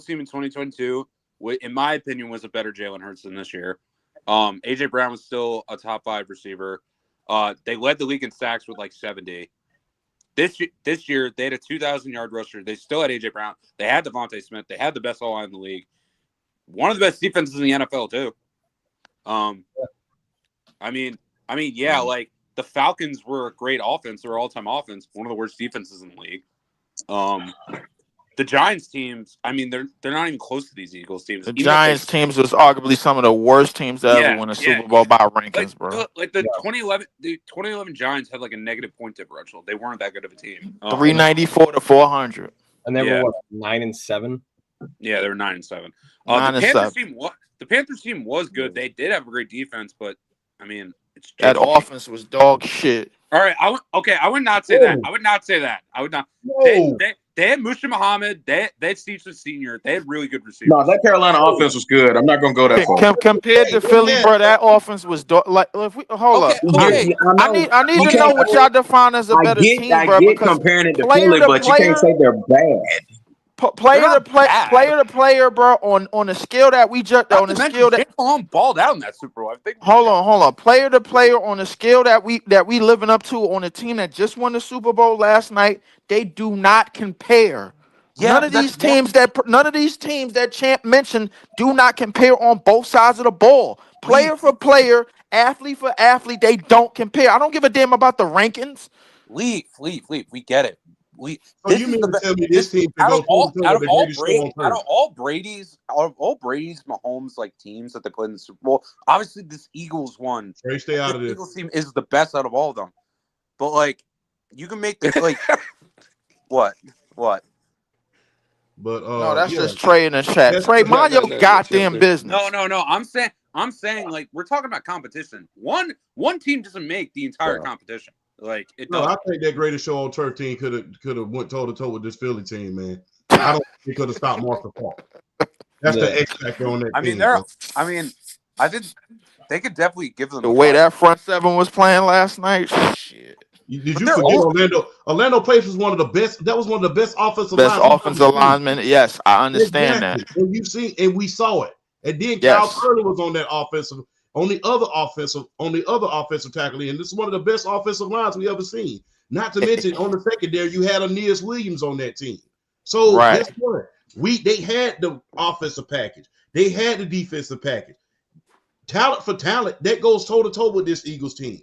team in 2022, in my opinion, was a better Jalen Hurts than this year. AJ Brown was still a top 5 receiver. They led the league in sacks with like 70. This year they had a 2,000-yard rusher. They still had AJ Brown. They had Devontae Smith. They had the best O-line in the league. One of the best defenses in the NFL too. I mean, yeah, like the Falcons were a great offense. They were all-time offense. One of the worst defenses in the league. The Giants teams, I mean, they're not even close to these Eagles teams.
The Giants teams was arguably some of the worst teams to ever win a Super Bowl by rankings, bro.
Like the 2011 Giants had like a negative point differential. They weren't that good of a team.
394 to 400.
And they were what, 9-7?
Yeah, they were 9-7.
9-7.
The Panthers team was good. They did have a great defense, but I mean,
that offense was dog shit.
All right, I would not say that. I would not say that. I would not. They had Musha Muhammad. They had Steve Senior. They had really good receivers.
No, that Carolina offense was good. I'm not going to go that far.
Compared to Philly, bro, that offense was like. Hold up.
Okay.
I need to know what y'all define as a better team, bro.
I get comparing it to Philly, but you can't say they're bad.
Player to player, bro. On the scale that we just on the scale that
Mahomes balled out in that Super Bowl. I think.
Hold on. Player to player on the scale that we living up to on the team that just won the Super Bowl last night, they do not compare.
Yeah,
none of these teams that Champ mentioned do not compare on both sides of the ball. Player for player, athlete for athlete, they don't compare. I don't give a damn about the rankings.
Leave. We get it.
So you mean to tell me this team can go
out of all Brady's Mahomes like teams that they played in the Super Bowl? Obviously, this Eagles one.
Stay out of this.
Eagles team is the best out of all of them. But like, you can make this like what?
But
no, that's just Trey in the chat. Trey, mind your goddamn business.
No. I'm saying like we're talking about competition. One team doesn't make the entire competition. Like it does.
I think that Greatest Show on Turf team could have went toe to toe with this Philly team, man. I don't think they could have stopped Marshall Faulk. That's the X factor on that team.
I think they could definitely give them
the way that front seven was playing last night. Shit.
Did you forget Orlando? Orlando Pace was one of the best. That was one of the best offensive
linemen. Yes, I understand that.
And we saw it. And then Kyle Curley was on that offensive. On the other offensive tackle, and this is one of the best offensive lines we ever seen. Not to mention on the secondary, you had Aeneas Williams on that team. So guess what? They had the offensive package. They had the defensive package. Talent for talent, that goes toe to toe with this Eagles team.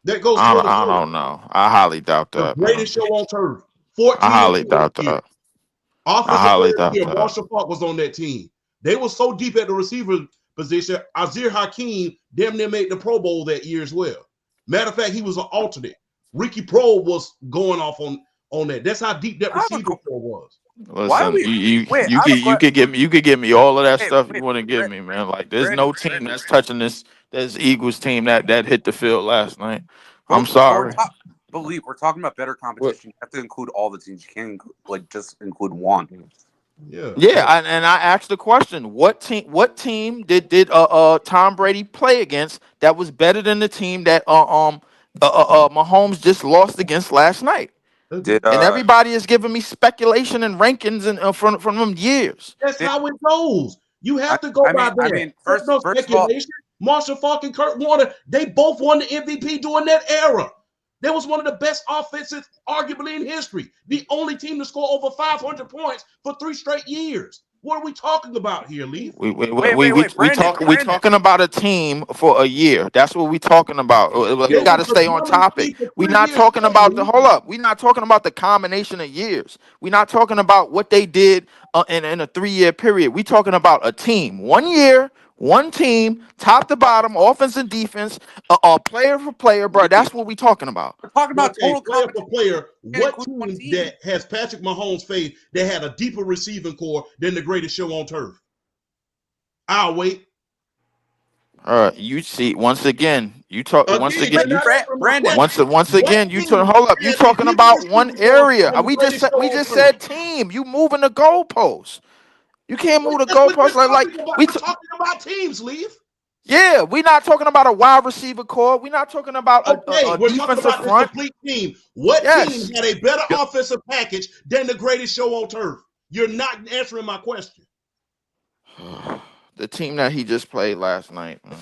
That goes. I
don't know. I highly doubt that.
The greatest show on turf. 14.
I highly doubt that.
Offensive player, Marshall Faulk was on that team. They were so deep at the receiver position. Azir Hakeem damn near made the Pro Bowl that year as well. Matter of fact, he was an alternate. Ricky Pro was going off on that. That's how deep that receiver core was.
Listen, you could give me all of that stuff you want to give me, man. Like there's no team that's touching this Eagles team that hit the field last night. I'm sorry.
Believe we're talking about better competition. You have to include all the teams. You can't just include one.
Yeah, and I asked the question: What team did Tom Brady play against that was better than the team that Mahomes just lost against last night? And everybody is giving me speculation and rankings and from them years.
That's how it goes. You have to go by that. I mean, first speculation. Marshall Faulk and Kurt Warner, they both won the MVP during that era. They was one of the best offenses, arguably in history. The only team to score over 500 points for 3 straight years. What are we talking about here, Lee?
We talking about a team for a year. That's what we talking about. We got to stay on topic. We're not talking about We're not talking about the combination of years. We're not talking about what they did in a 3-year period. We're talking about a team. 1 year. One team, top to bottom, offense and defense, player for player, bro. That's what we're talking about.
We're talking about total
player for player. What team that has Patrick Mahomes' face that had a deeper receiving core than the greatest show on turf? I'll wait.
You see, once again, you talk. Once again,
Brandon.
Once again, you talk. Hold up, you talking about one area. We just said team. You moving the goalposts. You can't move the goalposts
we're talking about teams, Leave.
Yeah, we're not talking about a wide receiver core. We're not talking about a defensive front.
Complete team. What team had a better offensive package than the greatest show on turf? You're not answering my question.
The team that he just played last night. Man.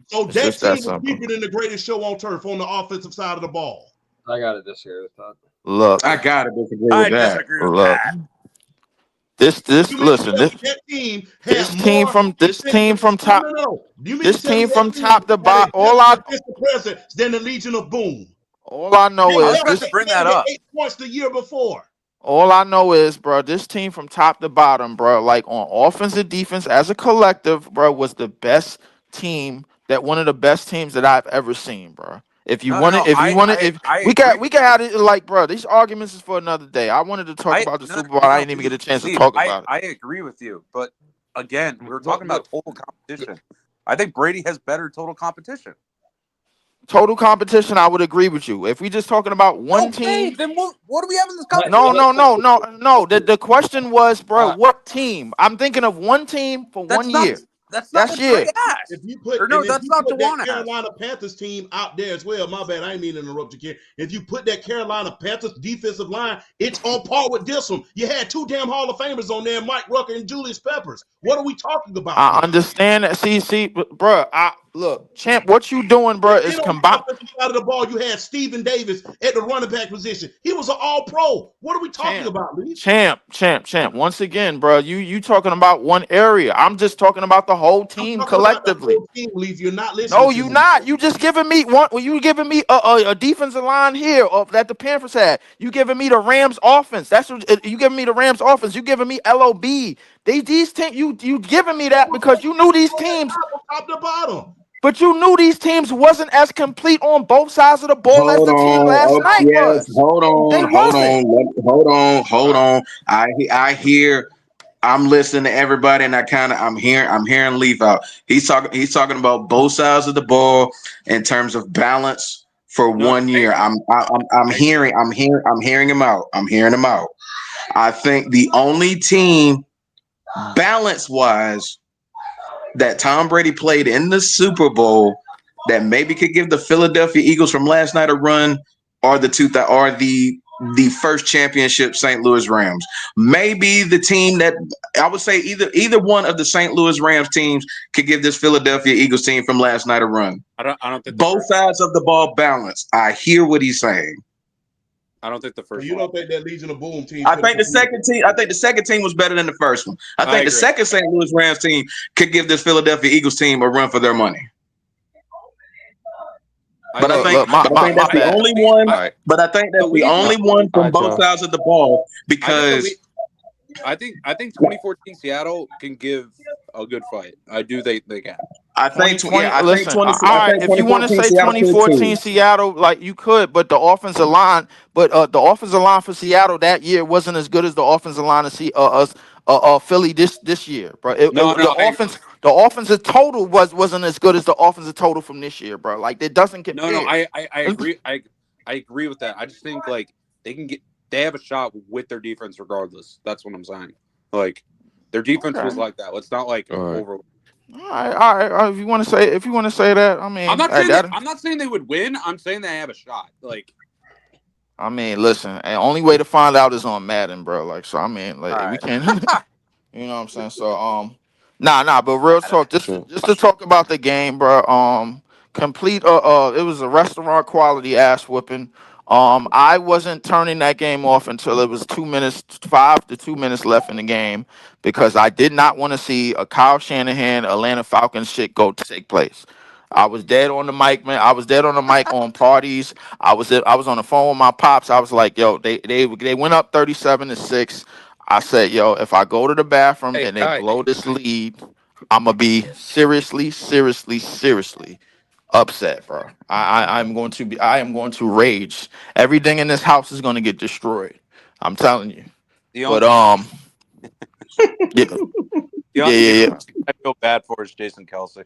So that team was deeper than the greatest show on turf on the offensive side of the ball.
I gotta disagree with that.
Look,
I gotta disagree
I
with that.
disagree with
look.
that.
This
You mean to
listen.
tell me that team had more
This team
defensive?
from
No,
top
no, no. You mean to
this
tell me
team
that
from
team
top to
had a
bottom.
better defensive presence than the Legion of Boom?
All I know
They
I was
is
about
held
to
this.
that
bring that
game at
up.
8 points the year before.
All I know is, bro, this team from top to bottom, bro, like on offense and defense as a collective, bro, was the best team. That one of the best teams that I've ever seen, bro. If you
No,
want
no,
it, if you want it, if
I
we
agree
got
with
we can
you.
have it like, bro, these arguments is for another day. I wanted to talk about the
No,
Super Bowl.
no,
I
no,
didn't even get a chance to
Steve,
talk about it.
I agree with you. But again, we were
But,
talking about total competition. I think Brady has better total competition.
Total competition, I would agree with you. If we just talking about one
Okay,
team,
then what are we having this
no,
conversation
no,
for?
no, no, no. The question was, bro,
Uh,
what team? I'm thinking of one team for
That's
1 year.
not
That's
what Dre
it.
asked. Or no,
If
that's
you
not
put that
Dewan asked.
Carolina Panthers team out there as well, my bad, I ain't mean to interrupt you, kid. If you put that Carolina Panthers defensive line, it's on par with this one. You had two damn Hall of Famers on there, Mike Rucker and Julius Peppers. What are we talking about
I
here?
understand that. See, bro. Look, champ. What you doing, bro?
And
Is
then on the
combine.
offensive side of the ball, you had Stephen Davis at the running back position. He was an all-pro. What are we talking
Champ,
about, Lee?
champ. Once again, bro, you talking about one area. I'm just talking about the whole
I'm
team
talking about the
collectively.
whole team, Leaf. You're not listening
No,
to
you
me.
not. You just giving me one. Well, you giving me a defensive line here of that the Panthers had. You giving me the Rams offense. That's what you giving me the Rams offense. You giving me LOB. These teams. You giving me that because you knew these teams.
From top to bottom.
But you knew these teams wasn't as complete on both sides of the ball as
Hold
the team
on.
last
Oh,
night
yes.
was.
Hold
They
on. Hold
wasn't.
on. Hold on. I hear. I'm listening to everybody, and I'm hearing Leaf out. He's talking about both sides of the ball in terms of balance for
No,
1 year. I'm
I agree.
hearing him out. I'm hearing him out. I think the only team balance wise that Tom Brady played in the Super Bowl that maybe could give the Philadelphia Eagles from last night a run are the first championship St. Louis Rams. Maybe the team that I would say either one of the St. Louis Rams teams could give this Philadelphia Eagles team from last night a run.
I don't think
Both sides of the ball balanced. I hear what he's saying.
I don't think the
So
first
you
one.
don't think that Legion of Boom team?
I think the second team was better than the first one. I think the
agree.
second St. Louis Rams team could give this Philadelphia Eagles team a run for their money. But I think that's the only one.
All right.
But I think that's the only one from both sides of the ball because
I think 2014 Seattle can give a good fight. I do think they can.
I think
2020.
I think
Listen,
20.
all
I
right.
think
If you want to
2014
say
Seattle could
2014
too.
Seattle, like you could, but the offensive line, the offensive line for Seattle that year wasn't as good as the offensive line of Philly this year, bro.
No,
The offensive total wasn't as good as the offensive total from this year, bro. Like it doesn't
no.
compare.
I agree. I agree with that. I just think like they have a shot with their defense regardless. That's what I'm saying. Like their defense was like that. Let's not like over.
All right. If you want to say that, I mean,
I'm not saying they would win. I'm saying they have a shot. Like,
I mean, listen, the only way to find out is on Madden, bro. Like, so I mean, like we
right.
can't, you know what I'm saying? So, but real talk, just to talk about the game, bro. Complete, it was a restaurant quality ass whooping. I wasn't turning that game off until it was 5 to 2 minutes left in the game because I did not want to see a Kyle Shanahan Atlanta Falcons shit take place. I was dead on the mic, man. I was dead on the mic on parties. I was on the phone with my pops. I was like, yo, they went up 37-6. I said, yo, if I go to the bathroom and they blow this lead, I'm gonna be seriously upset, bro. I am going to rage. Everything in this house is gonna get destroyed. I'm telling you. But
the only I feel bad for is Jason Kelsey.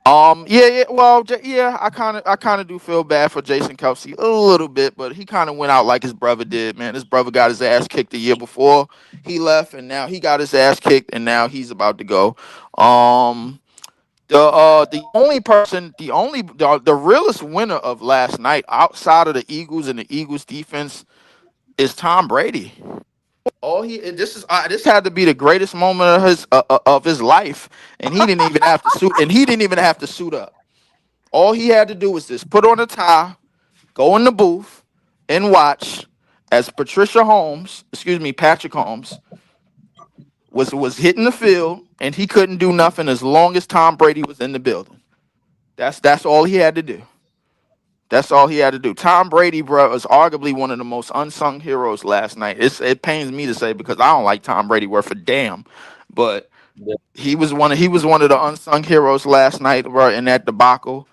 Yeah. Well, I kind of do feel bad for Jason Kelsey a little bit, but he kind of went out like his brother did, man. His brother got his ass kicked the year before he left, and now he got his ass kicked, and now he's about to go. The realest winner of last night outside of the Eagles and the Eagles defense is Tom Brady. This had to be the greatest moment of his life, and he didn't even have to suit. And he didn't even have to suit up. All he had to do was just put on a tie, go in the booth and watch as Patrick Holmes was hitting the field and he couldn't do nothing as long as Tom Brady was in the building. That's all he had to do. That's all he had to do. Tom Brady, bro, was arguably one of the most unsung heroes last night. It pains me to say because I don't like Tom Brady worth a damn, but
Yeah.
he was one of the unsung heroes last night, bro, in that debacle.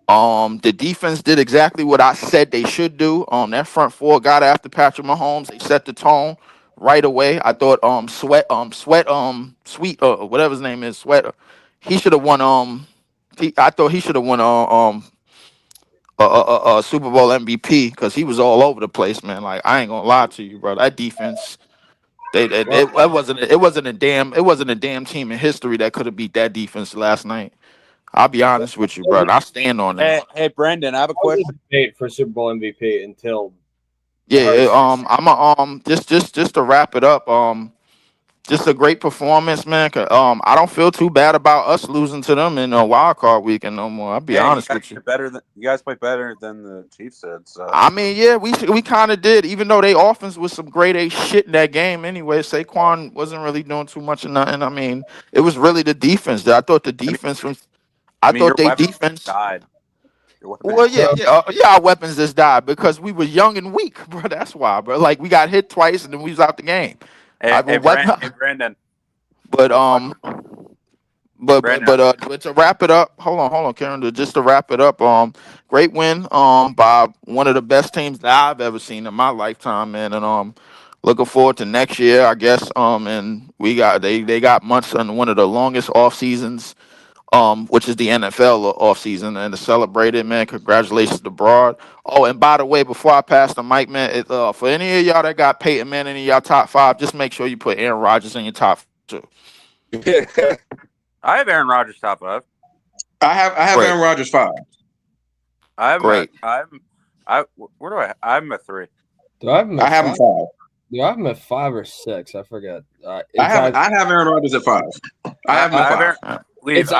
The defense did exactly what I said they should do. That front four got after Patrick Mahomes. They set the tone right away. I thought Sweet whatever his name is, Sweat. He should have won I thought he should have won Super Bowl MVP because he was all over the place, man. Like I ain't gonna lie to you, bro. That defense, it wasn't a damn team in history that could have beat that defense last night. I'll be honest with you, bro. And I stand on that.
Hey, Brendan, I have a
I was
question.
debate for Super Bowl MVP until
Yeah, I'm just to wrap it up. Just a great performance, man. I don't feel too bad about us losing to them in a wild card weekend no more. I'll be
Yeah,
honest with you.
you guys play better than the Chiefs did. So
I mean, yeah, we kind of did, even though they offense was some grade A shit in that game anyway. Saquon wasn't really doing too much of nothing. I mean, it was really the defense. I thought the defense was. I
your
thought they
weapons
defense.
died. Your weapons
Well, yeah, our weapons just died because we were young and weak, bro. That's why, bro. Like we got hit twice and then we was out the game.
Hey, Brandon.
But
Brandon.
but to wrap it up, hold on, Karen. Just to wrap it up, great win, by one of the best teams that I've ever seen in my lifetime, man, and looking forward to next year, I guess, and they got months on one of the longest off seasons, which is the NFL off season, and to celebrate it, man, congratulations to Broad. Oh, and by the way, before I pass the mic, man, for any of y'all that got Peyton Manning in y'all top five, just make sure you put Aaron Rodgers in your top two.
I have Aaron Rodgers top 5.
I have
Great.
Aaron Rodgers 5.
Great.
Where do I have him at 3?
do I have him
I
at
have him 5.
Do I have him at 5 or 6? I forget.
I have Aaron Rodgers at 5. I have him at 5.
I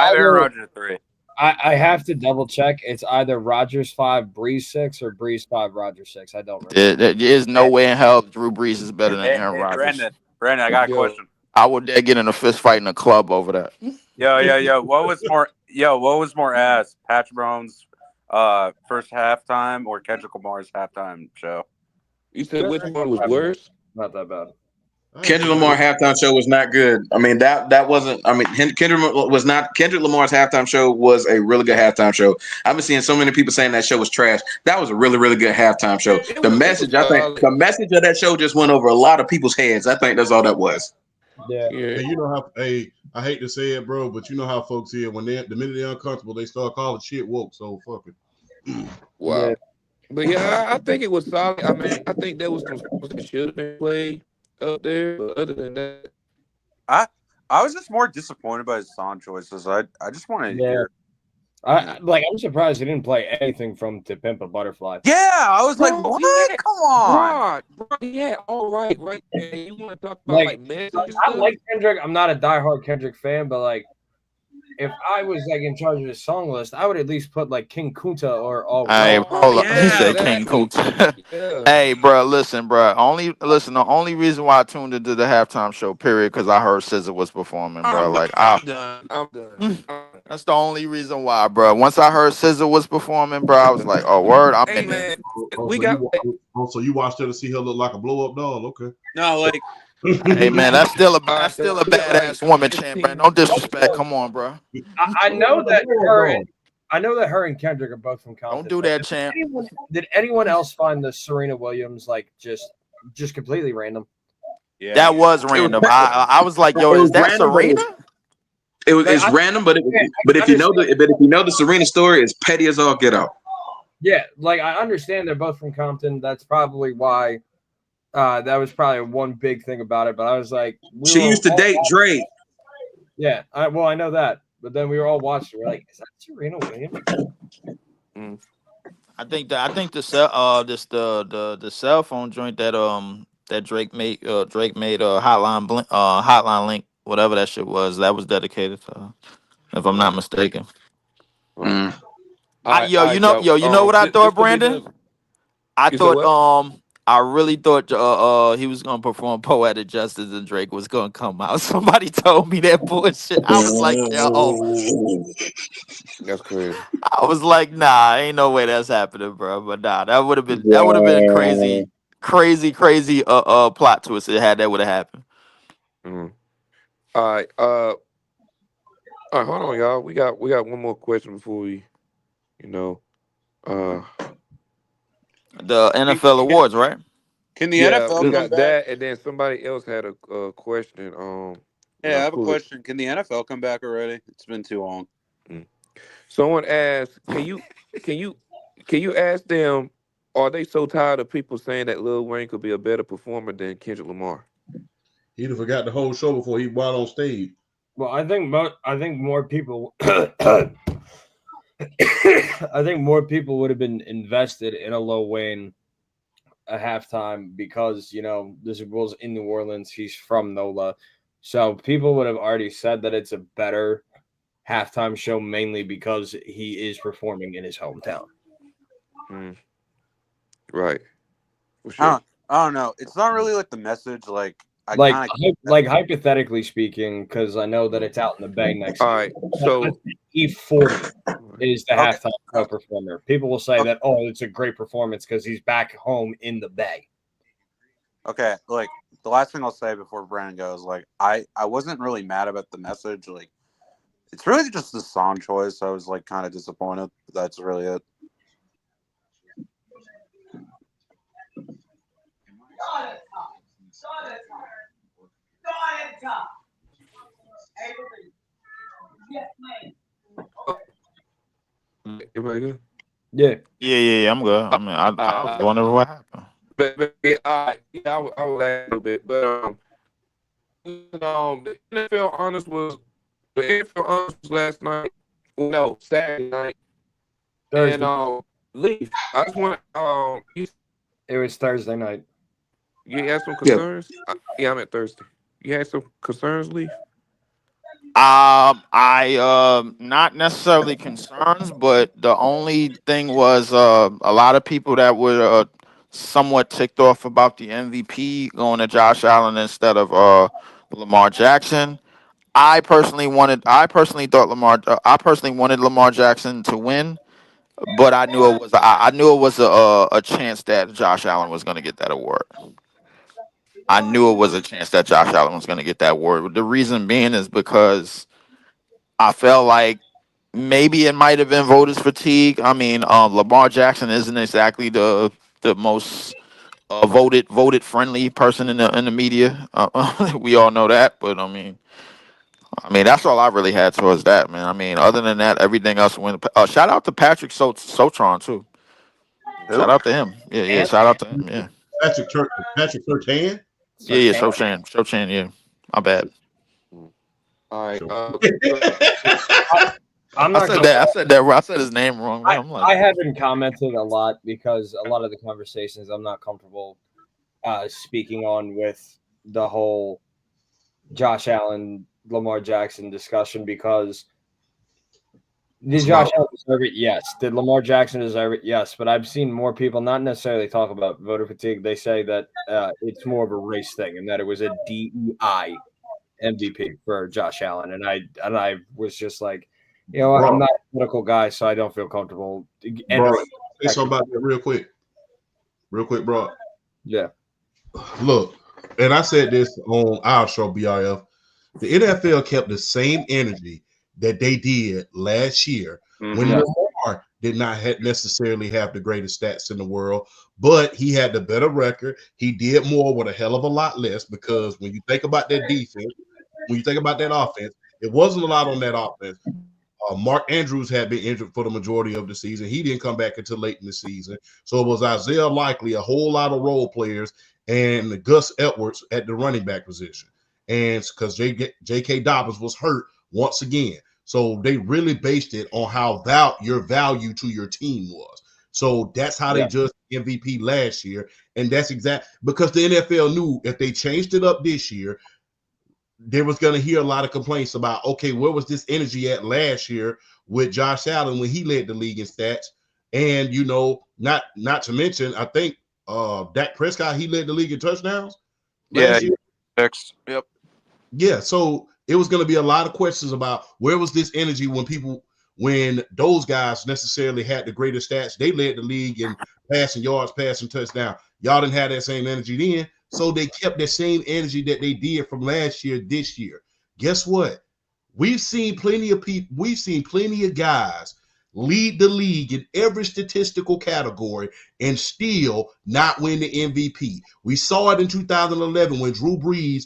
have Aaron Rodgers at 3.
I have to double check. It's either Rodgers 5, Breeze 6, or Breeze 5, Rodgers 6. I don't remember.
There is no way in hell Drew Brees is better than Aaron Rodgers.
Brandon, I got a question.
I would dare get in a fist fight in a club over that.
Yo. What was more ass? Patrick Mahomes' first halftime or Kendrick Lamar's halftime show?
You said which one was worse?
Not that bad.
Kendrick Lamar halftime show was not good. I mean that wasn't. I mean Kendrick Lamar's halftime show was a really good halftime show. I've been seeing so many people saying that show was trash. That was a really really good halftime show. The message of that show just went over a lot of people's heads. I think that's all that was.
Yeah.
Hey, you know how? Hey, I hate to say it, bro, but you know how folks here when the minute they're uncomfortable, they start calling shit woke. So fuck it.
Wow.
Yeah.
But yeah, I think it was solid. I mean, I think there was some songs that should have been played up there, but other than that,
I was just more disappointed by his song choices. I just wanted to hear.
I'm surprised he didn't play anything from To Pimp a Butterfly.
Yeah, I was like,
Bro,
what?
yeah.
Come on.
bro, yeah, all right there. You want to talk about like message and
I
stuff?
like Kendrick. I'm not a diehard Kendrick fan, but like, if I was like in charge of his song list, I would at least put like King Kunta or All.
Hey,
Wrong.
hold up. He
yeah,
said
that-
King Kunta.
Yeah.
Hey, bro, listen, bro. The only reason why I tuned into the halftime show, period, because I heard SZA was performing, bro.
I'm done. I'm done.
That's the only reason why, bro. Once I heard SZA was performing, bro, I was like, oh, word, I'm
Hey
in there.
man, we got.
So you watched her to see her look like a blow up doll? Okay.
No, like
Hey, man, that's still a badass woman, champ, man. Don't disrespect. Come on, bro.
I know that her and Kendrick are both from Compton.
Don't do that, champ.
Did anyone else find the Serena Williams like just completely random?
yeah,
That was random. I was like, yo, is that Serena?
It's random, but if you know the Serena story, it's petty as all get out.
Yeah, like I understand they're both from Compton. That's probably why. That was probably one big thing about it. But I was like,
She used to date Drake.
Yeah, I know that. But then we were all watching. We're like, is that Serena Williams?
I think the cell phone joint that Drake made hotline link, whatever that shit was, that was dedicated to her, if I'm not mistaken.
All
You know what I thought, Brandon? I
You said
thought
what?
I really thought he was gonna perform Poetic Justice and Drake was gonna come out. Somebody told me that bullshit. I was like, yo,
That's crazy.
I was like, nah, ain't no way that's happening, bro. But nah, that would have been a
Wow.
crazy plot twist. It had that would have happened.
Mhm. All right. All right. Hold on, y'all. We got one more question before we, you know, uh,
The
Can,
NFL
can,
awards, right?
can the
yeah, we
NFL
Mm.
come
got
back?
that, and then somebody else had a question. When
Hey,
I
I have a
pull it.
question. Can the NFL come back already? It's been too long.
Mm. Someone asked, can you, can you ask them, are they so tired of people saying that Lil Wayne could be a better performer than Kendrick Lamar?
He'd have forgot the whole show before he went on stage.
Well, I think more people. I think more people would have been invested in a Lil Wayne at halftime because the Super Bowl's in New Orleans. He's from NOLA, so people would have already said that it's a better halftime show mainly because he is performing in his hometown.
Mm, right, for
I
sure.
don't, I don't know. It's not really like the message. Like I
Like,
kind of
hypothetically speaking, because I know that it's out in the Bay next
All
year.
right, so
E40 is the
okay.
halftime show performer. People will say that, it's a great performance because he's back home in the Bay.
Okay, like the last thing I'll say before Brandon goes, like I wasn't really mad about the message. Like it's really just the song choice. I was like kind of disappointed. But that's really it.
everybody good?
Yeah.
Yeah. I'm good. I mean, I was wondering what happened.
But yeah, I was a little bit, but the NFL honors was last night. Well, no, Saturday night, and
Thursday.
Leaf. I just want
It was Thursday night.
you had some
Yeah.
concerns. Yeah, I'm at Thursday. You had some concerns, Leaf.
I not necessarily concerns, but the only thing was a lot of people that were somewhat ticked off about the MVP going to Josh Allen instead of Lamar Jackson. I personally wanted Lamar Jackson to win, but I knew it was a chance that Josh Allen was going to get that award. I knew it was a chance that Josh Allen was going to get that award. The reason being is because I felt like maybe it might have been voters fatigue. I mean, Lamar Jackson isn't exactly the most voted friendly person in the media. We all know that, but I mean that's all I really had towards that, man. I mean, other than that, everything else went. Shout out to Patrick Sotron too.
Who?
Shout out to him. Yeah.
And
Shout out to him. Yeah.
Patrick Surtain.
Yeah.
Sertan.
Shochan. Yeah. My bad.
All right.
I'm
I
not
said
gonna
that. I said that. I said his name wrong. Man, I'm like,
I haven't commented a lot because a lot of the conversations I'm not comfortable speaking on with the whole Josh Allen, Lamar Jackson discussion because did Josh Allen deserve it? Yes. Did Lamar Jackson deserve it? Yes. But I've seen more people not necessarily talk about voter fatigue. They say that it's more of a race thing and that it was a DEI MVP for Josh Allen. And I was just like,
Bro.
I'm not a political guy, so I don't feel comfortable
Bro,
entering.
say something about that real quick, bro.
Yeah.
Look, and I said this on our show, BRF. The NFL kept the same energy that they did last year when
Mhm.
Lamar did not necessarily have the greatest stats in the world, but he had the better record. He did more with a hell of a lot less because when you think about that defense, when you think about that offense, it wasn't a lot on that offense. Mark Andrews had been injured for the majority of the season. He didn't come back until late in the season. So it was Isaiah Likely, a whole lot of role players, and Gus Edwards at the running back position. And because J.K. Dobbins was hurt once again. So they really based it on how your value to your team was. So that's how they judged MVP last year. And that's because the NFL knew if they changed it up this year, they was going to hear a lot of complaints about, okay, where was this energy at last year with Josh Allen when he led the league in stats? And, Not to mention, I think Dak Prescott, he led the league in touchdowns
Yeah,
last year.
fixed. Yep.
Yeah, so it was going to be a lot of questions about where was this energy when those guys necessarily had the greatest stats. They led the league in passing yards, passing touchdown. Y'all didn't have that same energy then, so they kept that same energy that they did from last year this year. Guess what? We've seen plenty of people. We've seen plenty of guys lead the league in every statistical category and still not win the MVP. We saw it in 2011 when Drew Brees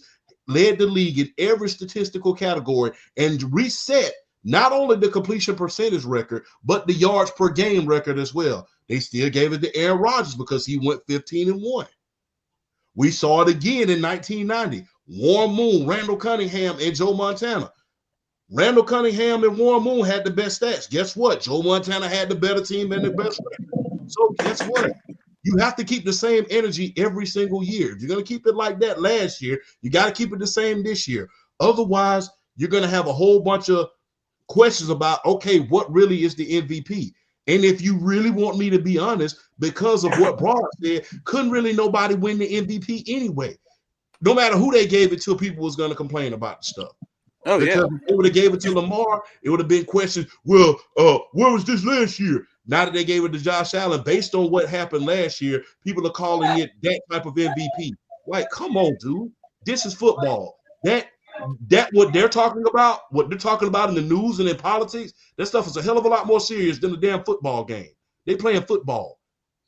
led the league in every statistical category and reset not only the completion percentage record, but the yards per game record as well. They still gave it to Aaron Rodgers because he went 15-1. We saw it again in 1990. Warren Moon, Randall Cunningham, and Joe Montana. Randall Cunningham and Warren Moon had the best stats. Guess what? Joe Montana had the better team and the best record. So guess what? You have to keep the same energy every single year. If you're going to keep it like that last year, you got to keep it the same this year. Otherwise, you're going to have a whole bunch of questions about, okay, what really is the MVP? And if you really want me to be honest, because of what Broad said, couldn't really nobody win the MVP anyway. No matter who they gave it to, people was going to complain about the stuff.
Oh,
because if they would have gave it to Lamar, it would have been questions, well, where was this last year? Now that they gave it to Josh Allen, based on what happened last year, people are calling it that type of MVP. Like, come on, dude. This is football. That what they're talking about in the news and in politics, that stuff is a hell of a lot more serious than the damn football game. They playing football.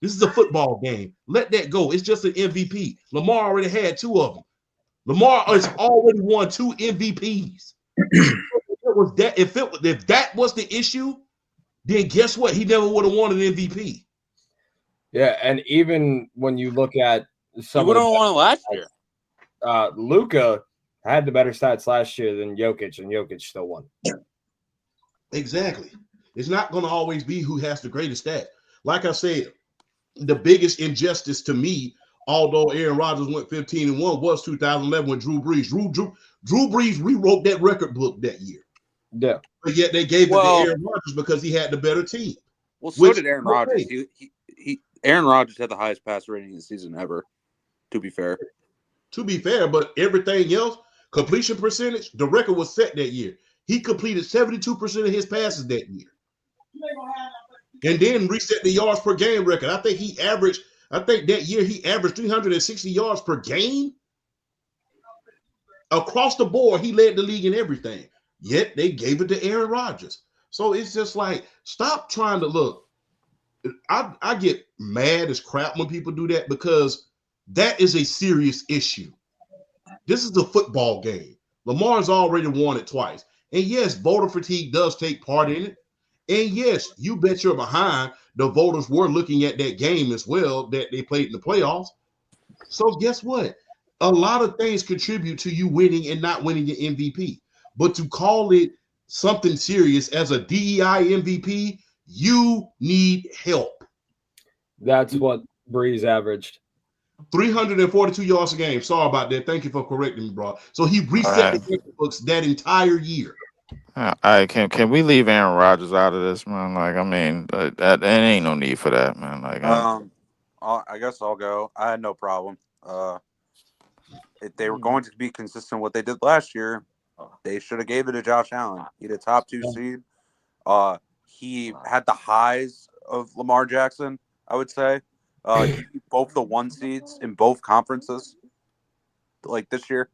This is a football game. Let that go. It's just an MVP. Lamar already had 2 of them. Lamar has already won 2 MVPs. If that was the issue, then guess what? He never would have won an MVP.
Yeah, and even when you look at some,
he would have won last year.
Luka had the better stats last year than Jokic, and Jokic still won.
Exactly. It's not going to always be who has the greatest stat. Like I said, the biggest injustice to me, although Aaron Rodgers went 15-1, was 2011 with Drew Brees. Drew Brees rewrote that record book that year.
Yeah.
But yet they gave it to Aaron Rodgers because he had the better team.
Well, so did Aaron Rodgers. Aaron Rodgers had the highest passer rating in the season ever, to be fair.
But everything else, completion percentage, the record was set that year. He completed 72% of his passes that year. And then reset the yards per game record. I think that year he averaged 360 yards per game. Across the board, he led the league in everything. Yet they gave it to Aaron Rodgers. So it's just like, stop trying to look. I get mad as crap when people do that because that is a serious issue. This is a football game. Lamar's already won it twice. And yes, voter fatigue does take part in it. And yes, you bet you're behind. The voters were looking at that game as well that they played in the playoffs. So guess what? A lot of things contribute to you winning and not winning the MVP. But to call it something serious as a DEI MVP, you need help.
That's what Brees averaged.
342 yards a game. Sorry about that. Thank you for correcting me, bro. So he reset the record books that entire year.
Can we leave Aaron Rodgers out of this, man? Like, I mean, that ain't no need for that, man. Like,
I guess I'll go. I had no problem. If they were going to be consistent with what they did last year, they should have gave it to Josh Allen. He had a top 2 seed. He had the highs of Lamar Jackson, I would say. He beat both the 1 seeds in both conferences, like this year.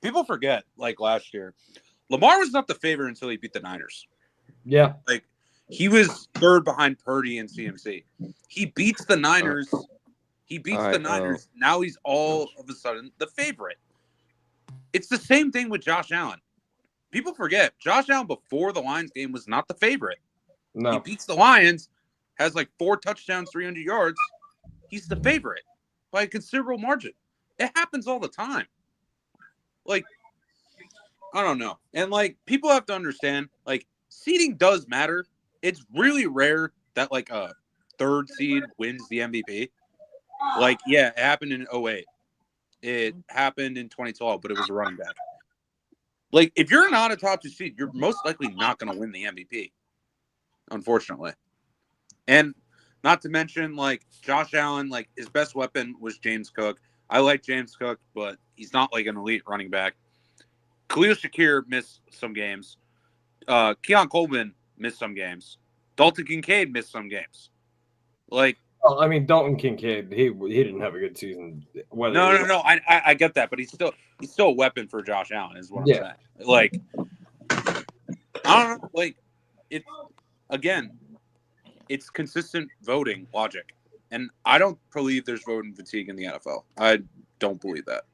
People forget, like last year, Lamar was not the favorite until he beat the Niners.
Yeah.
Like, he was third behind Purdy and CMC. He beats the Niners. Now he's all of a sudden the favorite. It's the same thing with Josh Allen. People forget, Josh Allen before the Lions game was not the favorite.
No.
He beats the Lions, has like 4 touchdowns, 300 yards. He's the favorite by a considerable margin. It happens all the time. Like, I don't know. And, like, people have to understand, like, seeding does matter. It's really rare that, like, a 3rd seed wins the MVP. Like, yeah, it happened in 2008. It happened in 2012, but it was a running back. Like, if you're not a top 2 seed, you're most likely not going to win the MVP, unfortunately. And Not to mention, like, Josh Allen, like, his best weapon was James Cook. I like James Cook, but he's not like an elite running back. Khalil Shakir missed some games. Keon Coleman missed some games. Dalton Kincaid missed some games. Like,
well, I mean, Dalton Kincaid, he didn't have a good season.
No. I get that, but he's still a weapon for Josh Allen, is what I'm saying. Like, I don't know. Like, it's consistent voting logic, and I don't believe there's voting fatigue in the NFL. I don't believe that,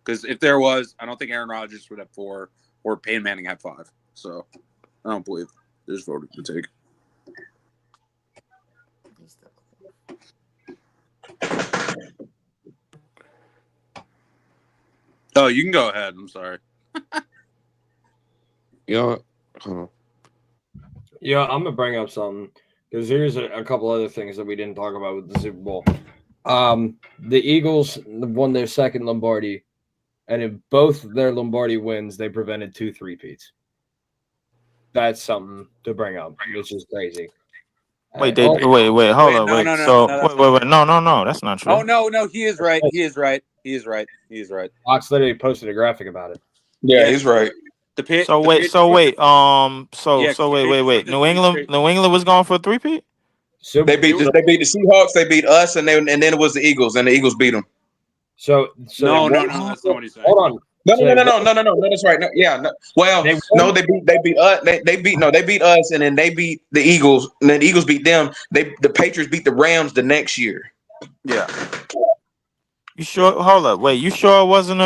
because if there was, I don't think Aaron Rodgers would have 4 or Peyton Manning had 5. So I don't believe there's voting fatigue. Oh, you can go ahead. I'm sorry.
Yeah,
I'm gonna bring up something because here's a couple other things that we didn't talk about with the Super Bowl. The Eagles won their second Lombardi, and in both their Lombardi wins, they prevented 2 3-peats. That's something to bring up, which is crazy.
Wait, hold on, wait. No, that's not true.
Oh no, he is right.
Fox literally posted a graphic about it.
Yeah, he's right.
Wait. New England was going for a 3-peat.
They beat the Seahawks. They beat us, and then it was the Eagles, and the Eagles beat them.
No, that's not what he's saying.
Hold on.
No, that's right. They beat us, and then they beat the Eagles, and then the Eagles beat them. The Patriots beat the Rams the next year.
Yeah.
You sure? Hold up. Wait. You sure it wasn't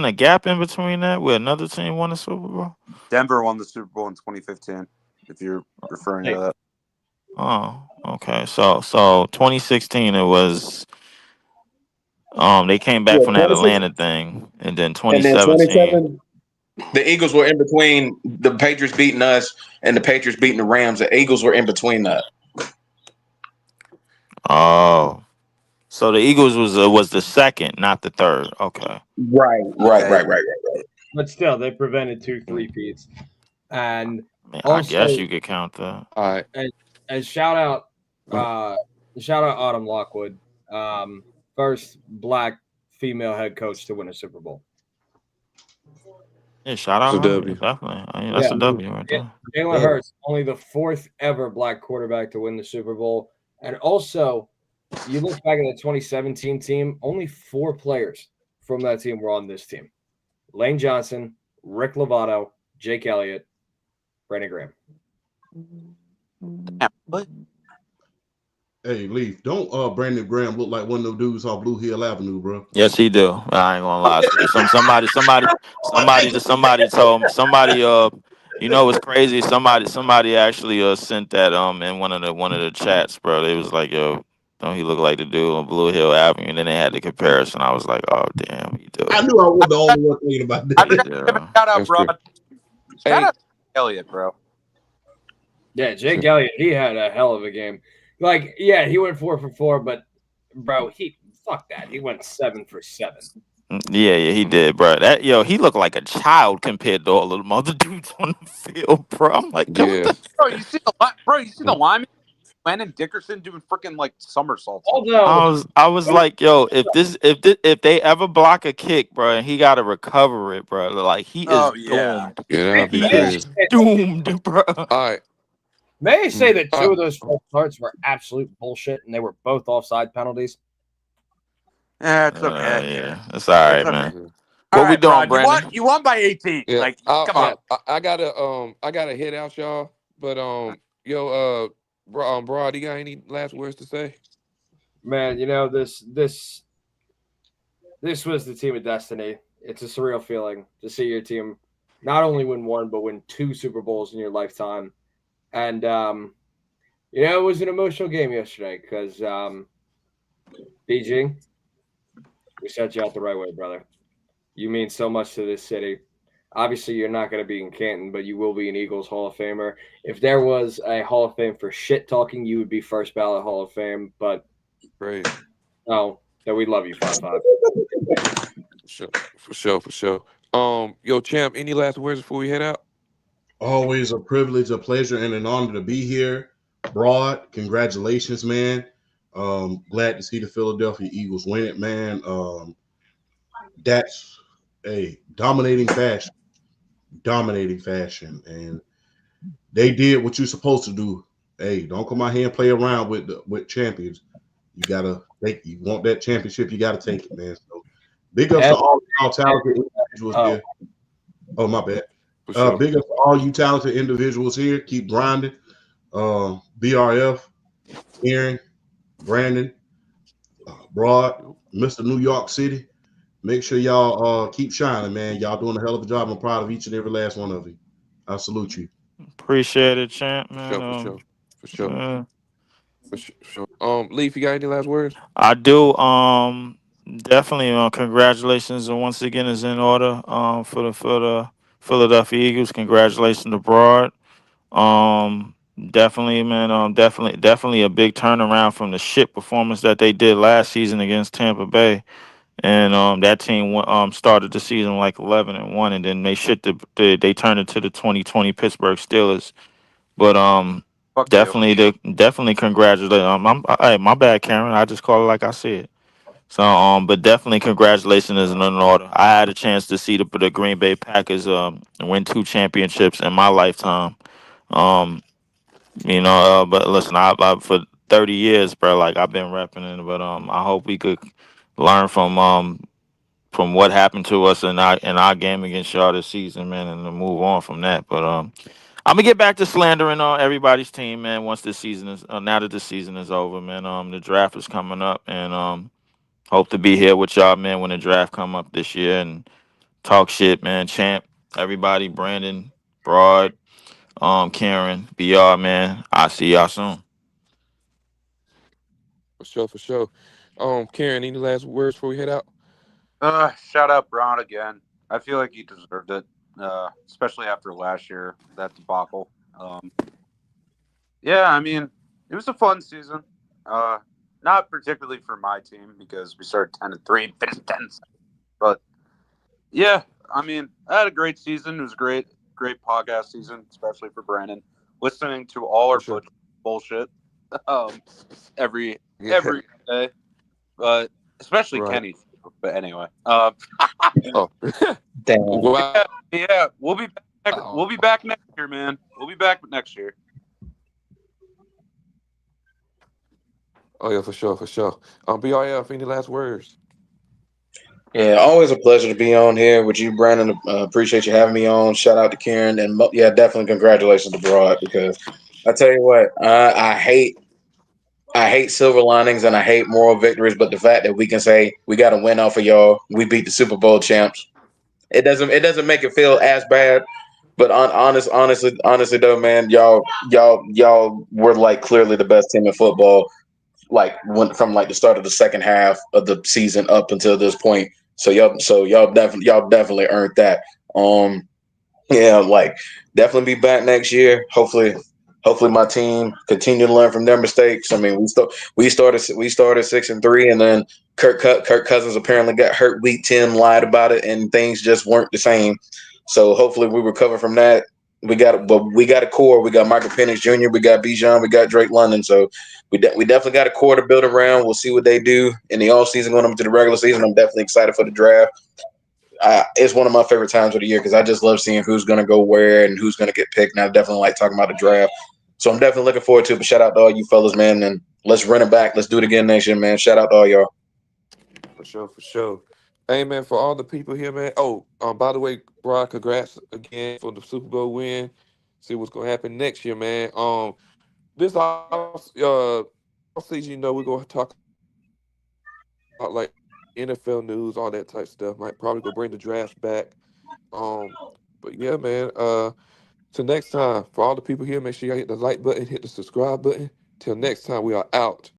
a gap in between that where another team won the Super Bowl?
Denver won the Super Bowl in 2015. If you're referring to that.
Oh, okay. So 2016 it was. They came back from that Atlanta thing, and then 2017.
The Eagles were in between the Patriots beating us and the Patriots beating the Rams. The Eagles were in between that.
Oh, so the Eagles was the second, not the third. Okay.
Right.
But still, they prevented 2 3-peats, and
I guess you could count that.
All right.
And shout out Autumn Lockwood, first Black female head coach to win a Super Bowl.
Yeah, shout out.
That's a W.
Definitely. That's a W right there.
Jalen Hurts, only the 4th ever Black quarterback to win the Super Bowl. And also, you look back at the 2017 team, only 4 players from that team were on this team. Lane Johnson, Rick Lovato, Jake Elliott, Brandon Graham.
What?
Hey, Leaf, don't Brandon Graham look like one of those dudes off Blue Hill Avenue, bro?
Yes, he do. I ain't gonna lie to you. Somebody told somebody. You know what's crazy? Somebody actually sent that in one of the chats, bro. It was like, yo, don't he look like the dude on Blue Hill Avenue? And then they had the comparison. I was like, oh damn, he do.
I knew I wasn't the only one thinking about that.
Shout out, bro. Shout out Elliott, bro.
Yeah, Jake Elliott, he had a hell of a game. Like, yeah, he went 4 for 4, but bro, fuck that. He went 7 for 7.
Yeah, he did, bro. He looked like a child compared to all of the other dudes on the field, bro. I'm like,
Bro, you see the lineman, Landon Dickerson doing freaking like somersaults.
I was like, yo, if they ever block a kick, bro, and he got to recover it, bro, like he is doomed.
Yeah, that'd be crazy.
Doomed, bro.
All right.
May I say that 2 of those starts were absolute bullshit, and they were both offside penalties?
Yeah, it's okay.
Yeah, it's all right, man. What we doing, Brandon?
You won by 18.
Yeah.
Like, come on.
I gotta hit out, y'all. But Broad, you got any last words to say?
Man, this was the team of destiny. It's a surreal feeling to see your team not only win 1, but win 2 Super Bowls in your lifetime. And, it was an emotional game yesterday because, BG, we set you out the right way, brother. You mean so much to this city. Obviously, you're not going to be in Canton, but you will be an Eagles Hall of Famer. If there was a Hall of Fame for shit talking, you would be first ballot Hall of Fame. But,
great.
No, that we love you, 5-5.
For sure. Yo, Champ, any last words before we head out?
Always a privilege, a pleasure, and an honor to be here. Broad, congratulations, man. Glad to see the Philadelphia Eagles win it, man. That's a dominating fashion, and they did what you're supposed to do. Hey, don't come out here and play around with champions. You gotta take. You want that championship, you gotta take it, man. So big ups to
And,
all y'all talented individuals
oh,
here. Oh, my bad.
For sure.
Big ups to all you talented individuals here. Keep grinding. BRF, Aaron, Brandon, Broad, Mr. New York City. Make sure y'all keep shining, man. Y'all doing a hell of a job. I'm proud of each and every last one of you. I salute you.
Appreciate it, champ,
For
man.
sure. For sure. For sure.
Uh,
For sure. For sure. Leaf, you got any last words?
I do. Definitely. Congratulations, once again is in order. For the Philadelphia Eagles. Congratulations abroad. Definitely, man. Definitely a big turnaround from the shit performance that they did last season against Tampa Bay. And that team started the season like 11-1, and then they turned it to the 2020 Pittsburgh Steelers. But
Fuck you.
definitely congratulate. Hey, my bad, Karen. I just call it like I said. So but definitely congratulations is in order. I had a chance to see the Green Bay Packers win 2 championships in my lifetime. Um, but listen, I for 30 years, bro, like I've been repping it. But I hope we could learn from what happened to us in our game against y'all this season, man, and to move on from that. But I'm gonna get back to slandering on everybody's team, man. Once this season is now that the season is over, man. The draft is coming up, and hope to be here with y'all, man, when the draft come up this year and talk shit, man. Champ, everybody, Brandon, Broad, Karen, BR, man. I see y'all soon.
For sure. For sure. Karen, any last words before we head out?
Shout out Brown again. I feel like he deserved it, especially after last year, that debacle. Yeah, I mean, it was a fun season. Uh, Not particularly for my team because we started 10-3 and finished 10. But yeah, I mean, I had a great season. It was a great podcast season, especially for Brandon. Listening to all
For
our
sure.
bullshit um, every
Yeah.
every day, but especially
Right.
Kenny. But anyway,
Oh.
Damn.
Wow.
yeah, we'll be back. We'll be back next year, man. We'll be back next year.
Oh yeah, for sure. For sure. BRF, any last words?
Yeah, always a pleasure to be on here with you, Brandon. Appreciate you having me on. Shout out to Karen, and yeah, definitely congratulations to Broad because I tell you what, I hate silver linings and I hate moral victories, but the fact that we can say we got to win off of y'all, we beat the Super Bowl champs. It doesn't make it feel as bad, but honestly though, man, y'all were like clearly the best team in football. Like from like the start of the second half of the season up until this point. So y'all definitely earned that. Um, yeah, like definitely be back next year. Hopefully my team continue to learn from their mistakes. I mean, we started 6-3, and then Kirk Cousins apparently got hurt week 10, lied about it, and things just weren't the same. So hopefully we recover from that. We got a core. We got Michael Penix Jr., we got Bijan, we got Drake London. So we definitely got a core to build around. We'll see what they do in the offseason going into the regular season. I'm definitely excited for the draft. It's one of my favorite times of the year because I just love seeing who's going to go where and who's going to get picked. And I definitely like talking about the draft. So I'm definitely looking forward to it. But shout out to all you fellas, man. And let's run it back. Let's do it again next year, man. Shout out to all y'all.
For sure. For sure. Hey man, for all the people here, man. Oh, by the way, Broad, congrats again for the Super Bowl win. See what's gonna happen next year, man. This season, we're gonna talk about like NFL news, all that type stuff. Might probably go bring the draft back. Um, but yeah, man. Till next time, for all the people here, make sure y'all hit the like button, hit the subscribe button. Till next time, we are out.